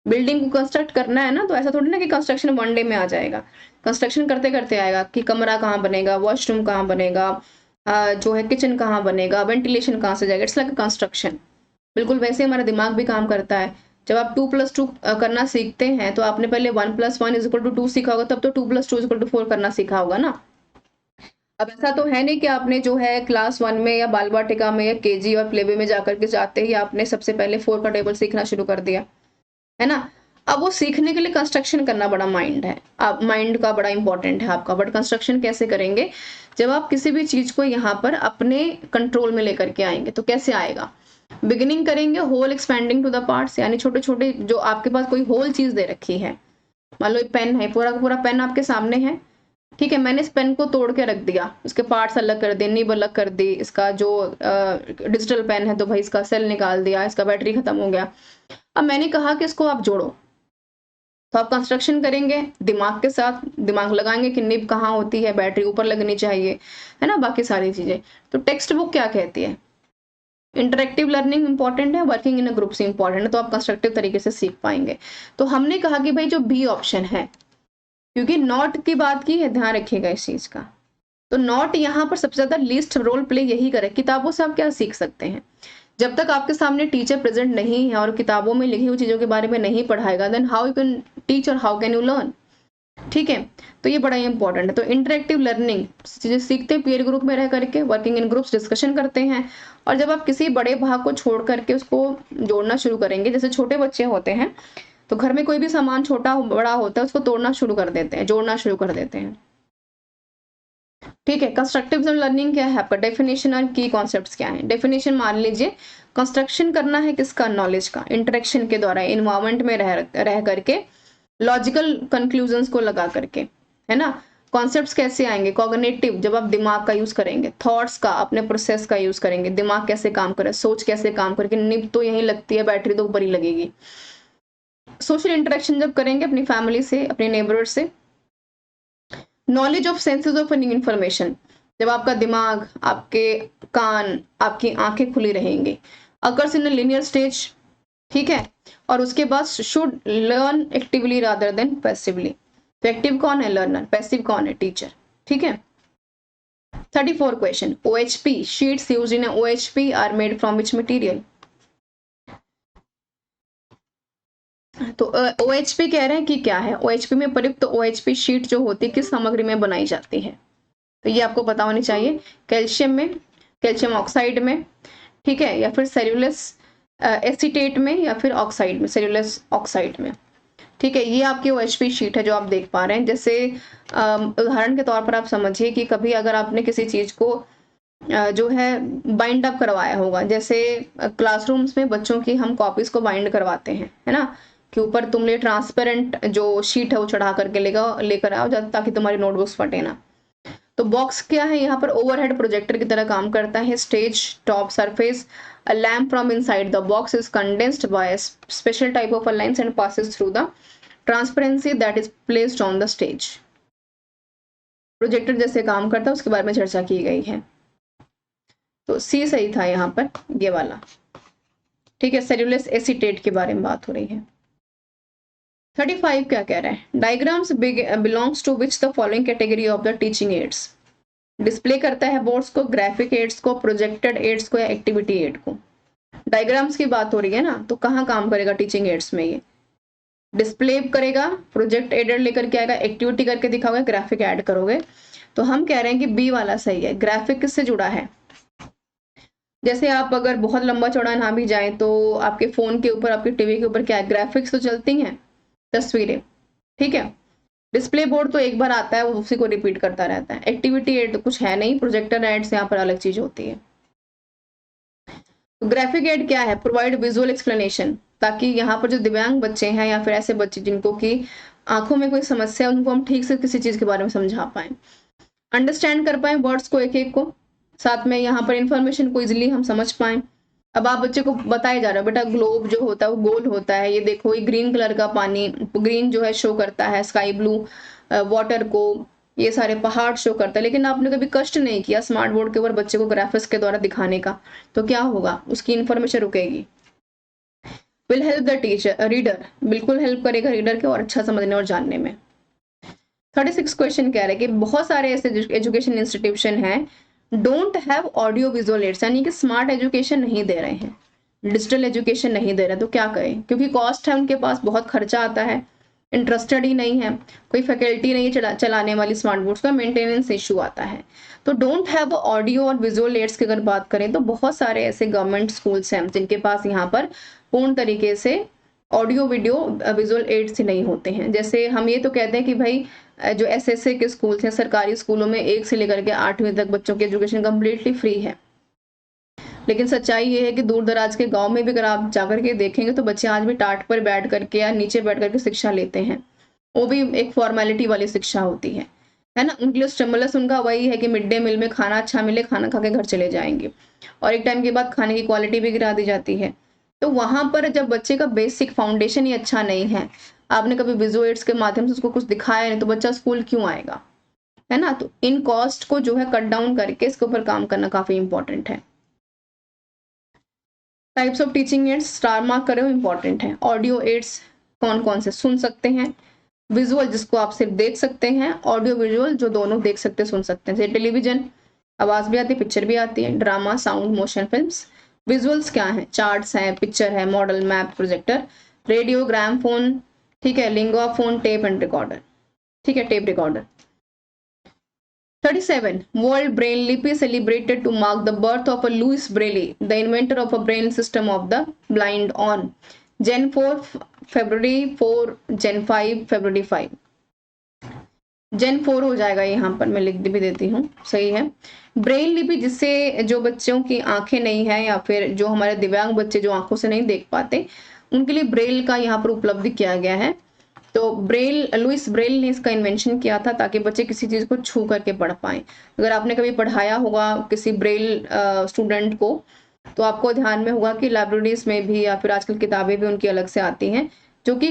बिल्डिंग को कंस्ट्रक्ट करना है ना, तो ऐसा थोड़ी ना कि कंस्ट्रक्शन 1 डे में आ जाएगा, कंस्ट्रक्शन करते करते आएगा कि कमरा कहाँ बनेगा, वॉशरूम कहाँ बनेगा, जो है किचन कहाँ बनेगा, वेंटिलेशन कहाँ से जाएगा, इट्स लाइक कंस्ट्रक्शन। बिल्कुल वैसे हमारा दिमाग भी काम करता है। जब आप 2+2 करना सीखते हैं तो आपने पहले 1+1=2 सीखा होगा, तब तो 2+2=4 करना सीखा होगा ना। अब ऐसा तो है नहीं कि आपने जो है क्लास 1 में या बाल वाटिका में या केजी और प्लेवे में जाकर के जाते ही आपने सबसे पहले 4 का टेबल सीखना शुरू कर दिया, है ना। अब वो सीखने के लिए कंस्ट्रक्शन करना बड़ा माइंड है, आप माइंड का बड़ा इंपॉर्टेंट है आपका। बट कंस्ट्रक्शन कैसे करेंगे, जब आप किसी भी चीज को यहाँ पर अपने कंट्रोल में लेकर के आएंगे। तो कैसे आएगा, बिगिनिंग करेंगे whole expending to the parts, यानी छोटे छोटे, जो आपके पास कोई होल चीज दे रखी है, मान लो पेन है, पूरा का पूरा पेन आपके सामने है, ठीक है। मैंने इस पेन को तोड़ के रख दिया, इसके पार्ट्स अलग कर दिए, निब अलग कर दी, इसका जो डिजिटल पेन है तो भाई इसका सेल निकाल दिया, इसका बैटरी खत्म हो गया। अब मैंने कहा कि इसको आप जोड़ो, तो आप कंस्ट्रक्शन करेंगे दिमाग के साथ, दिमाग लगाएंगे कि निब कहाँ होती है, बैटरी ऊपर लगनी चाहिए, है ना, बाकी सारी चीजें। तो टेक्स्ट बुक क्या कहती है, इंटरेक्टिव लर्निंग इंपॉर्टेंट है, वर्किंग इन अ ग्रुप से इंपॉर्टेंट है, तो आप कंस्ट्रक्टिव तरीके से सीख पाएंगे। तो हमने कहा कि भाई जो बी ऑप्शन है, क्योंकि नॉट की बात की है, ध्यान रखिएगा इस चीज का, तो नॉट यहाँ पर सबसे ज्यादा लीस्ट रोल प्ले यही करे। किताबों से आप क्या सीख सकते हैं, जब तक आपके सामने टीचर प्रेजेंट नहीं है और किताबों में लिखी हुई चीजों के बारे में नहीं पढ़ाएगा, then how you can teach और हाउ कैन यू लर्न, ठीक है। तो ये बड़ा इंपॉर्टेंट है। तो इंटरेक्टिव लर्निंग चीजें सीखते पीयर ग्रुप में रह करके, वर्किंग इन ग्रुप्स, डिस्कशन करते हैं। और जब आप किसी बड़े भाग को छोड़ करके उसको जोड़ना शुरू करेंगे, जैसे छोटे बच्चे होते हैं तो घर में कोई भी सामान छोटा बड़ा होता है उसको तोड़ना शुरू कर देते हैं, जोड़ना शुरू कर देते हैं, ठीक है। कंस्ट्रक्टिव लर्निंग क्या है आपका, डेफिनेशन और की कॉन्सेप्ट्स क्या है। डेफिनेशन मान लीजिए कंस्ट्रक्शन करना है किसका, नॉलेज का, इंटरेक्शन के द्वारा, इन्वायरमेंट में रह करके, लॉजिकल कंक्लूजन्स को लगा करके, है ना। कॉन्सेप्ट्स कैसे आएंगे, कॉग्निटिव, जब आप दिमाग का यूज करेंगे, थॉट्स का, अपने प्रोसेस का यूज करेंगे, दिमाग कैसे काम करे, सोच कैसे काम करे, निब तो यही लगती है, बैटरी तो ऊपर ही लगेगी। सोशल इंटरेक्शन जब करेंगे अपनी फैमिली से, अपने नेबरहुड से। Knowledge of senses of information, जब आपका दिमाग, आपके कान, आपकी आंखें खुली रहेंगी, अकर्स इन लिनियर स्टेज, ठीक है। और उसके बाद should learn actively rather than passively. तो एक्टिव कौन है, लर्नर, पैसिव कौन है, टीचर, ठीक है। 34 question, OHP sheets used in OHP are made from which material. तो OHP कह रहे हैं कि क्या है, OHP में प्रयुक्त OHP शीट जो होती है किस सामग्री में बनाई जाती है, तो ये आपको पता होनी चाहिए। कैल्शियम में, कैल्शियम ऑक्साइड में, ठीक है, या फिर सेल्यूलस एसीटेट में, या फिर ऑक्साइड में, सेल्यूलस ऑक्साइड में, ठीक है। ये आपकी OHP शीट है जो आप देख पा रहे हैं। जैसे उदाहरण के तौर पर आप समझिए कि कभी अगर आपने किसी चीज को जो है बाइंड अप करवाया होगा, जैसे क्लासरूम्स में बच्चों की हम कॉपीज को बाइंड करवाते हैं, है ना, के ऊपर तुम ये ट्रांसपेरेंट जो शीट है वो चढ़ा करके लेकर आओ ताकि तुम्हारी नोटबुक्स फटे ना। तो बॉक्स क्या है, यहाँ पर ओवरहेड प्रोजेक्टर की तरह काम करता है। Stage top surface, a lamp from inside the box is condensed by a special type of a lens and passes through the transparency that is placed on the stage। Projector जैसे काम करता है उसके बारे में चर्चा की गई है। तो सी सही था यहाँ पर, ये वाला। ठीक है, सेल्यूलोस एसीटेट के बारे में बात हो रही है। 35 क्या कह रहा है, diagrams belongs to which the following category of the teaching aids. Display करता है बोर्ड्स को, ग्राफिक एड्स को, प्रोजेक्टेड एड्स को या एक्टिविटी एड को। डायग्राम्स की बात हो रही है ना, तो कहाँ काम करेगा टीचिंग एड्स में, ये डिस्प्ले करेगा, प्रोजेक्ट एडेड लेकर के आएगा, एक्टिविटी करके दिखाओगे, ग्राफिक ऐड करोगे। तो हम कह रहे हैं कि बी वाला सही है। ग्राफिक किससे जुड़ा है, जैसे आप अगर बहुत लंबा चौड़ा ना भी जाए तो आपके फोन के ऊपर, आपके टीवी के ऊपर क्या है, ग्राफिक्स तो चलती हैं, तस्वीरें। ठीक है, डिस्प्ले बोर्ड तो एक बार आता है, वो उसी को रिपीट करता रहता है। एक्टिविटी एड तो कुछ है नहीं, प्रोजेक्टर एड्स यहाँ पर अलग चीज होती है। ग्राफिक एड क्या है, प्रोवाइड विजुअल एक्सप्लेनेशन, ताकि यहाँ पर जो दिव्यांग बच्चे हैं या फिर ऐसे बच्चे जिनको की आंखों में कोई समस्या है, उनको हम ठीक से किसी चीज के बारे में समझा पाए, अंडरस्टैंड कर पाए वर्ड्स को एक एक को, साथ में यहाँ पर इंफॉर्मेशन को इजिली हम समझ पाए। अब आप बच्चे को बताए जा रहे हो, बेटा ग्लोब जो होता है वो गोल होता है, ये देखो ये ग्रीन कलर का पानी, ग्रीन जो है शो करता है स्काई ब्लू वाटर को, ये सारे पहाड़ शो करता है, लेकिन आपने कभी कष्ट नहीं किया स्मार्ट बोर्ड के ऊपर बच्चे को ग्राफिक्स के द्वारा दिखाने का, तो क्या होगा, उसकी इंफॉर्मेशन रुकेगी। Will help the teacher reader, बिल्कुल हेल्प करेगा रीडर के और अच्छा समझने और जानने में। 36 क्वेश्चन कह रहे हैं कि बहुत सारे ऐसे एजुकेशन इंस्टीट्यूशन हैं don't have audio visual aids, यानी कि स्मार्ट एजुकेशन नहीं दे रहे हैं, डिजिटल एजुकेशन नहीं दे रहे, तो क्या करें, क्योंकि कॉस्ट है उनके पास, बहुत खर्चा आता है, इंटरेस्टेड ही नहीं है, कोई फैकल्टी नहीं चलाने वाली स्मार्ट बोर्ड्स का, मेंटेनेंस इशू आता है। तो डोंट हैव ऑडियो और विजुअल एड्स की अगर बात करें तो बहुत सारे ऐसे गवर्नमेंट स्कूल्स हैं जिनके पास यहाँ पर पूर्ण तरीके से ऑडियो वीडियो विजुअल एड्स ही नहीं होते हैं। जैसे हम ये तो कहते हैं कि भाई जो एसएसए के स्कूल हैं, सरकारी स्कूलों में 1 से लेकर के 8वीं तक बच्चों की एजुकेशन कम्प्लीटली फ्री है, लेकिन सच्चाई ये है कि दूर दराज के गांव में भी अगर आप जाकर के देखेंगे तो बच्चे आज भी टाट पर बैठ करके या नीचे बैठ करके शिक्षा लेते हैं, वो भी एक फॉर्मेलिटी वाली शिक्षा होती है ना। उनके लिए स्टिमुलस उनका वही है कि मिड डे मील में खाना अच्छा मिले, खाना खा के घर चले जाएंगे, और एक टाइम के बाद खाने की क्वालिटी भी गिरा दी जाती है। तो वहां पर जब बच्चे का बेसिक फाउंडेशन ही अच्छा नहीं है, आपने कभी विजुअल एड्स के माध्यम से उसको कुछ दिखाया नहीं, तो बच्चा स्कूल क्यों आएगा, है ना। तो इन कॉस्ट को जो है कट डाउन करके इसके ऊपर काम करना काफी इंपॉर्टेंट है। Types of teaching ads star mark करे, इंपॉर्टेंट है। ऑडियो एड्स कौन कौन से, सुन सकते हैं, विजुअल जिसको आप सिर्फ देख सकते हैं, ऑडियो विजुअल जो दोनों देख सकते सुन सकते हैं, जैसे टेलीविजन आवाज भी आती है, पिक्चर भी आती है, drama, sound, motion films. Visuals क्या है, चार्ट्स है, पिक्चर है, model, map, projector, radio, gramophone, ठीक है, linguaphone, tape and recorder, ठीक है, टेप रिकॉर्डर। 37 वर्ल्ड ब्रेन लिपि celebrated to mark the birth of Louis Braille, the inventor of a Braille system of the blind on Jan 4 February 4 Jan 5 February 5। Jan 4 हो जाएगा, यहाँ पर मैं लिख भी देती हूँ, सही है। ब्रेन लिपि जिससे जो बच्चों की आंखें नहीं है या फिर जो हमारे दिव्यांग बच्चे जो आंखों से नहीं देख पाते, उनके लिए ब्रेल का यहाँ पर उपलब्ध किया गया है। तो लुइस ब्रेल ने इसका इन्वेंशन किया था ताकि बच्चे किसी चीज को छू करके पढ़ पाए। अगर आपने कभी पढ़ाया होगा किसी ब्रेल स्टूडेंट को, तो आपको ध्यान में होगा कि लाइब्रेरीज में भी या फिर आजकल किताबें भी उनकी अलग से आती हैं, जो कि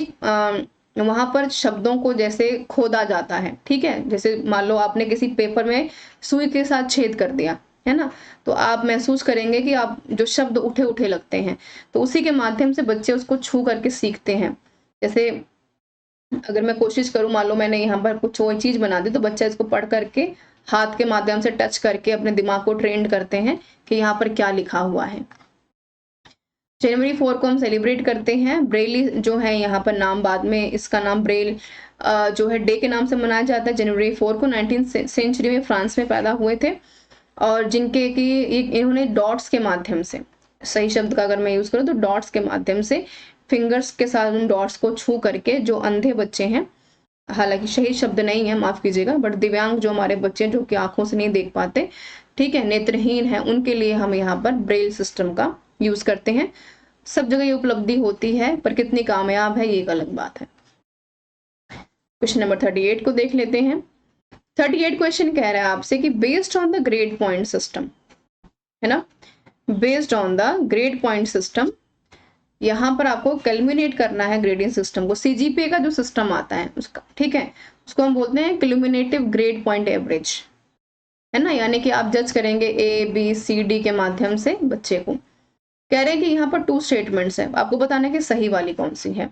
वहां पर शब्दों को जैसे खोदा जाता है, ठीक है। जैसे मान लो आपने किसी पेपर में सुई के साथ छेद कर दिया, है ना, तो आप महसूस करेंगे कि आप जो शब्द उठे उठे लगते हैं, तो उसी के माध्यम से बच्चे उसको छू करके सीखते हैं। जैसे अगर मैं कोशिश करूं, मान लो मैंने यहाँ पर कुछ कोई चीज बना दी, तो बच्चा इसको पढ़ करके हाथ के माध्यम से टच करके अपने दिमाग को ट्रेंड करते हैं कि यहाँ पर क्या लिखा हुआ है। जनवरी 4 को हम सेलिब्रेट करते हैं। ब्रेली जो है यहाँ पर नाम बाद में इसका नाम ब्रेल जो है डे के नाम से मनाया जाता है। जनवरी 4 को 19th सेंचुरी में फ्रांस में पैदा हुए थे, और जिनके कि इन्होंने डॉट्स के माध्यम से, सही शब्द का अगर मैं यूज करूँ तो डॉट्स के माध्यम से, फिंगर्स के साथ उन डॉट्स को छू करके जो अंधे बच्चे हैं, हालांकि सही शब्द नहीं है, माफ कीजिएगा, बट दिव्यांग जो हमारे बच्चे जो कि आंखों से नहीं देख पाते, ठीक है, नेत्रहीन है, उनके लिए हम यहाँ पर ब्रेल सिस्टम का यूज करते हैं। सब जगह ये उपलब्धि होती है, पर कितनी कामयाब है ये एक अलग बात है। क्वेश्चन नंबर 38 को देख लेते हैं। 38 क्वेश्चन कह रहा है आपसे कि based on the grade point system, है ना, based on the grade point system, यहाँ पर आपको कैलकुलेट करना है ग्रेडिंग सिस्टम को। सीजीपीए का जो सिस्टम आता है उसका, ठीक है, उसको हम बोलते हैं क्यूमुलेटिव ग्रेड पॉइंट एवरेज, है ना, यानी कि आप जज करेंगे ए बी सी डी के माध्यम से बच्चे को। कह रहे हैं कि यहाँ पर 2 स्टेटमेंट्स है, आपको बताना है कि सही वाली कौन सी है।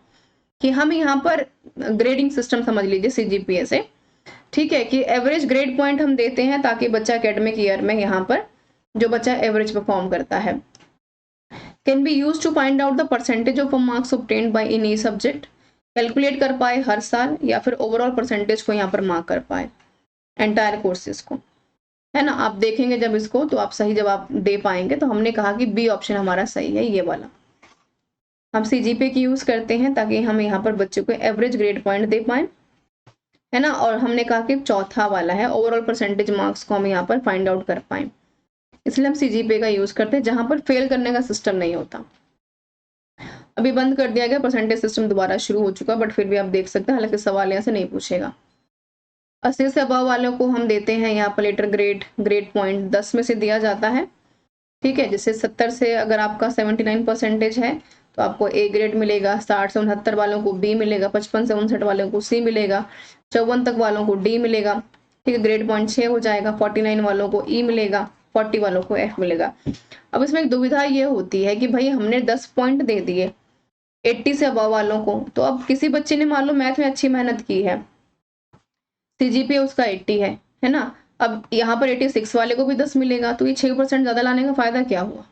कि हम यहाँ पर ग्रेडिंग सिस्टम समझ लीजिए सीजीपीए से, ठीक है, कि एवरेज ग्रेड पॉइंट हम देते हैं ताकि बच्चा एकेडमिक ईयर में यहाँ पर जो बच्चा एवरेज परफॉर्म करता है, can be use to find out the percentage of marks obtained by in ई सब्जेक्ट, कैलकुलेट कर पाए हर साल, या फिर ओवरऑल परसेंटेज को यहाँ पर मार्क कर पाए एंटायर कोर्सेज को, है ना। आप देखेंगे जब इसको तो आप सही जवाब दे पाएंगे। तो हमने कहा कि बी ऑप्शन हमारा सही है, ये वाला। हम सीजीपीए की यूज करते हैं ताकि हम यहाँ पर बच्चों को एवरेज ग्रेड पॉइंट दे पाए, है ना। और हमने कहा कि चौथा वाला है ओवरऑल परसेंटेज मार्क्स को हम यहाँ पर फाइंड आउट कर पाए, इसलिए हम सीजीपीए का यूज करते हैं जहां पर फेल करने का सिस्टम नहीं होता। अभी बंद कर दिया गया, परसेंटेज सिस्टम दोबारा शुरू हो चुका, बट फिर भी आप देख सकते हैं, हालांकि सवाल यहाँ से नहीं पूछेगा। 80 से अबव वालों को हम देते हैं यहाँ पर लेटर ग्रेड पॉइंट 10 में से दिया जाता है, ठीक है। जैसे 70 से अगर आपका 79% है तो आपको ए ग्रेड मिलेगा, 60 से 69 वालों को बी मिलेगा, 55 से 59 वालों को सी मिलेगा, 54 तक वालों को डी मिलेगा, ठीक है, ग्रेड पॉइंट 6 हो जाएगा, 49 वालों को ई मिलेगा, 40 वालों को एफ मिलेगा। अब इसमें एक दुविधा ये होती है कि भाई हमने 10 पॉइंट दे दिए 80 से अबव वालों को, तो अब किसी बच्चे ने मान लो मैथ में अच्छी मेहनत की है, सीजीपीए उसका 80 है ना, अब यहाँ पर 86 वाले को भी 10 मिलेगा, तो ये 6% ज्यादा लाने का फायदा क्या हुआ।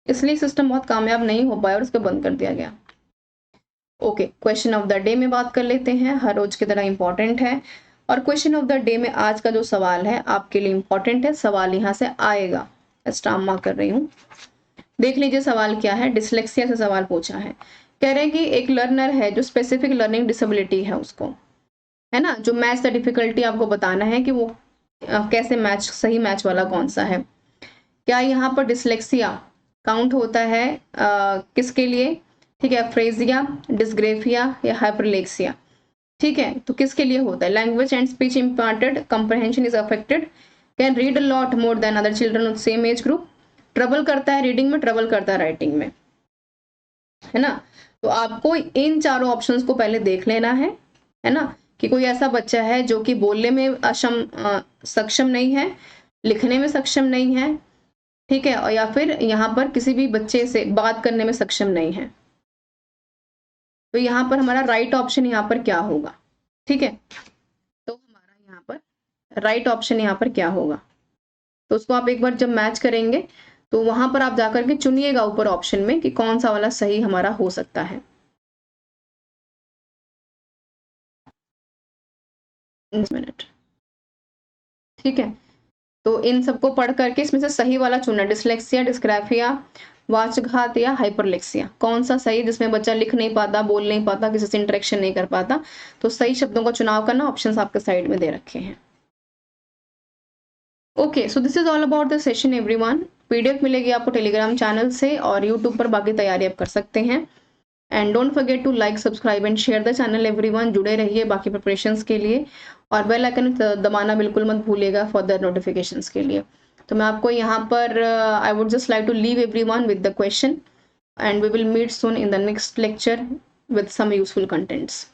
इसलिए सिस्टम बहुत कामयाब नहीं हो पाया और उसको बंद कर दिया गया। Okay, question of the day में बात कर लेते हैं, हर रोज की तरह इंपॉर्टेंट है। और क्वेश्चन ऑफ द डे में आज का जो सवाल है आपके लिए इंपॉर्टेंट है, सवाल यहाँ से आएगा, स्टार मार्क कर रही हूँ। देख लीजिए सवाल क्या है, डिसलेक्सिया से सवाल पूछा है। कह रहे हैं कि एक लर्नर है जो स्पेसिफिक लर्निंग डिसेबिलिटी है उसको, है ना, जो मैच द डिफिकल्टी आपको बताना है कि वो कैसे मैच, सही मैच वाला कौन सा है। क्या यहाँ पर डिसलेक्सिया काउंट होता है किसके लिए, ठीक है, अफ्रेजिया, डिस्ग्रेफिया या हाइपरलेक्सिया, ठीक है, तो किसके लिए होता है। Language and speech imparted, comprehension is affected, can read a lot more than other children of same age group, trouble करता है रीडिंग में, ट्रबल करता है राइटिंग में, है ना। तो आपको इन चारों ऑप्शंस को पहले देख लेना है ना, कि कोई ऐसा बच्चा है जो कि बोलने में सक्षम नहीं है, लिखने में सक्षम नहीं है, ठीक है, और या फिर यहाँ पर किसी भी बच्चे से बात करने में सक्षम नहीं है। तो यहाँ पर हमारा राइट ऑप्शन यहाँ पर क्या होगा, ठीक है, तो हमारा यहाँ पर राइट ऑप्शन यहाँ पर क्या होगा, तो उसको आप एक बार जब मैच करेंगे तो वहां पर आप जाकर के चुनिएगा ऊपर ऑप्शन में कि कौन सा वाला सही हमारा हो सकता है। मिनट, ठीक है, तो इन सबको पढ़ करके इसमें से सही वाला चुनना, डिसलेक्सिया, डिस्ग्राफिया, वाचघात या हाइपरलेक्सिया, कौन सा सही, जिसमें बच्चा लिख नहीं पाता, बोल नहीं पाता, किसी से इंटरेक्शन नहीं कर पाता, तो सही शब्दों का चुनाव करना। ऑप्शंस आपके साइड में दे रखे हैं। Okay, so this is all about the session everyone. PDF मिलेगी आपको टेलीग्राम चैनल से और यूट्यूब पर बाकी तैयारी आप कर सकते हैं। And don't forget to like, subscribe and share the channel everyone. जुड़े रहिए बाकी प्रिपरेशंस के लिए और बेल आइकन दबाना बिल्कुल मत भूलिएगा फॉर द नोटिफिकेशंस के लिए। तो मैं आपको यहाँ पर I would just like to leave everyone with the question and we will meet soon in the next lecture with some useful contents.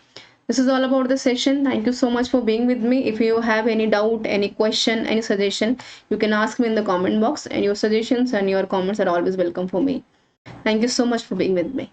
This is all about the session. Thank you so much for being with me. If you have any doubt, any question, any suggestion, you can ask me in the comment box, and your suggestions and your comments are always welcome for me. Thank you so much for being with me.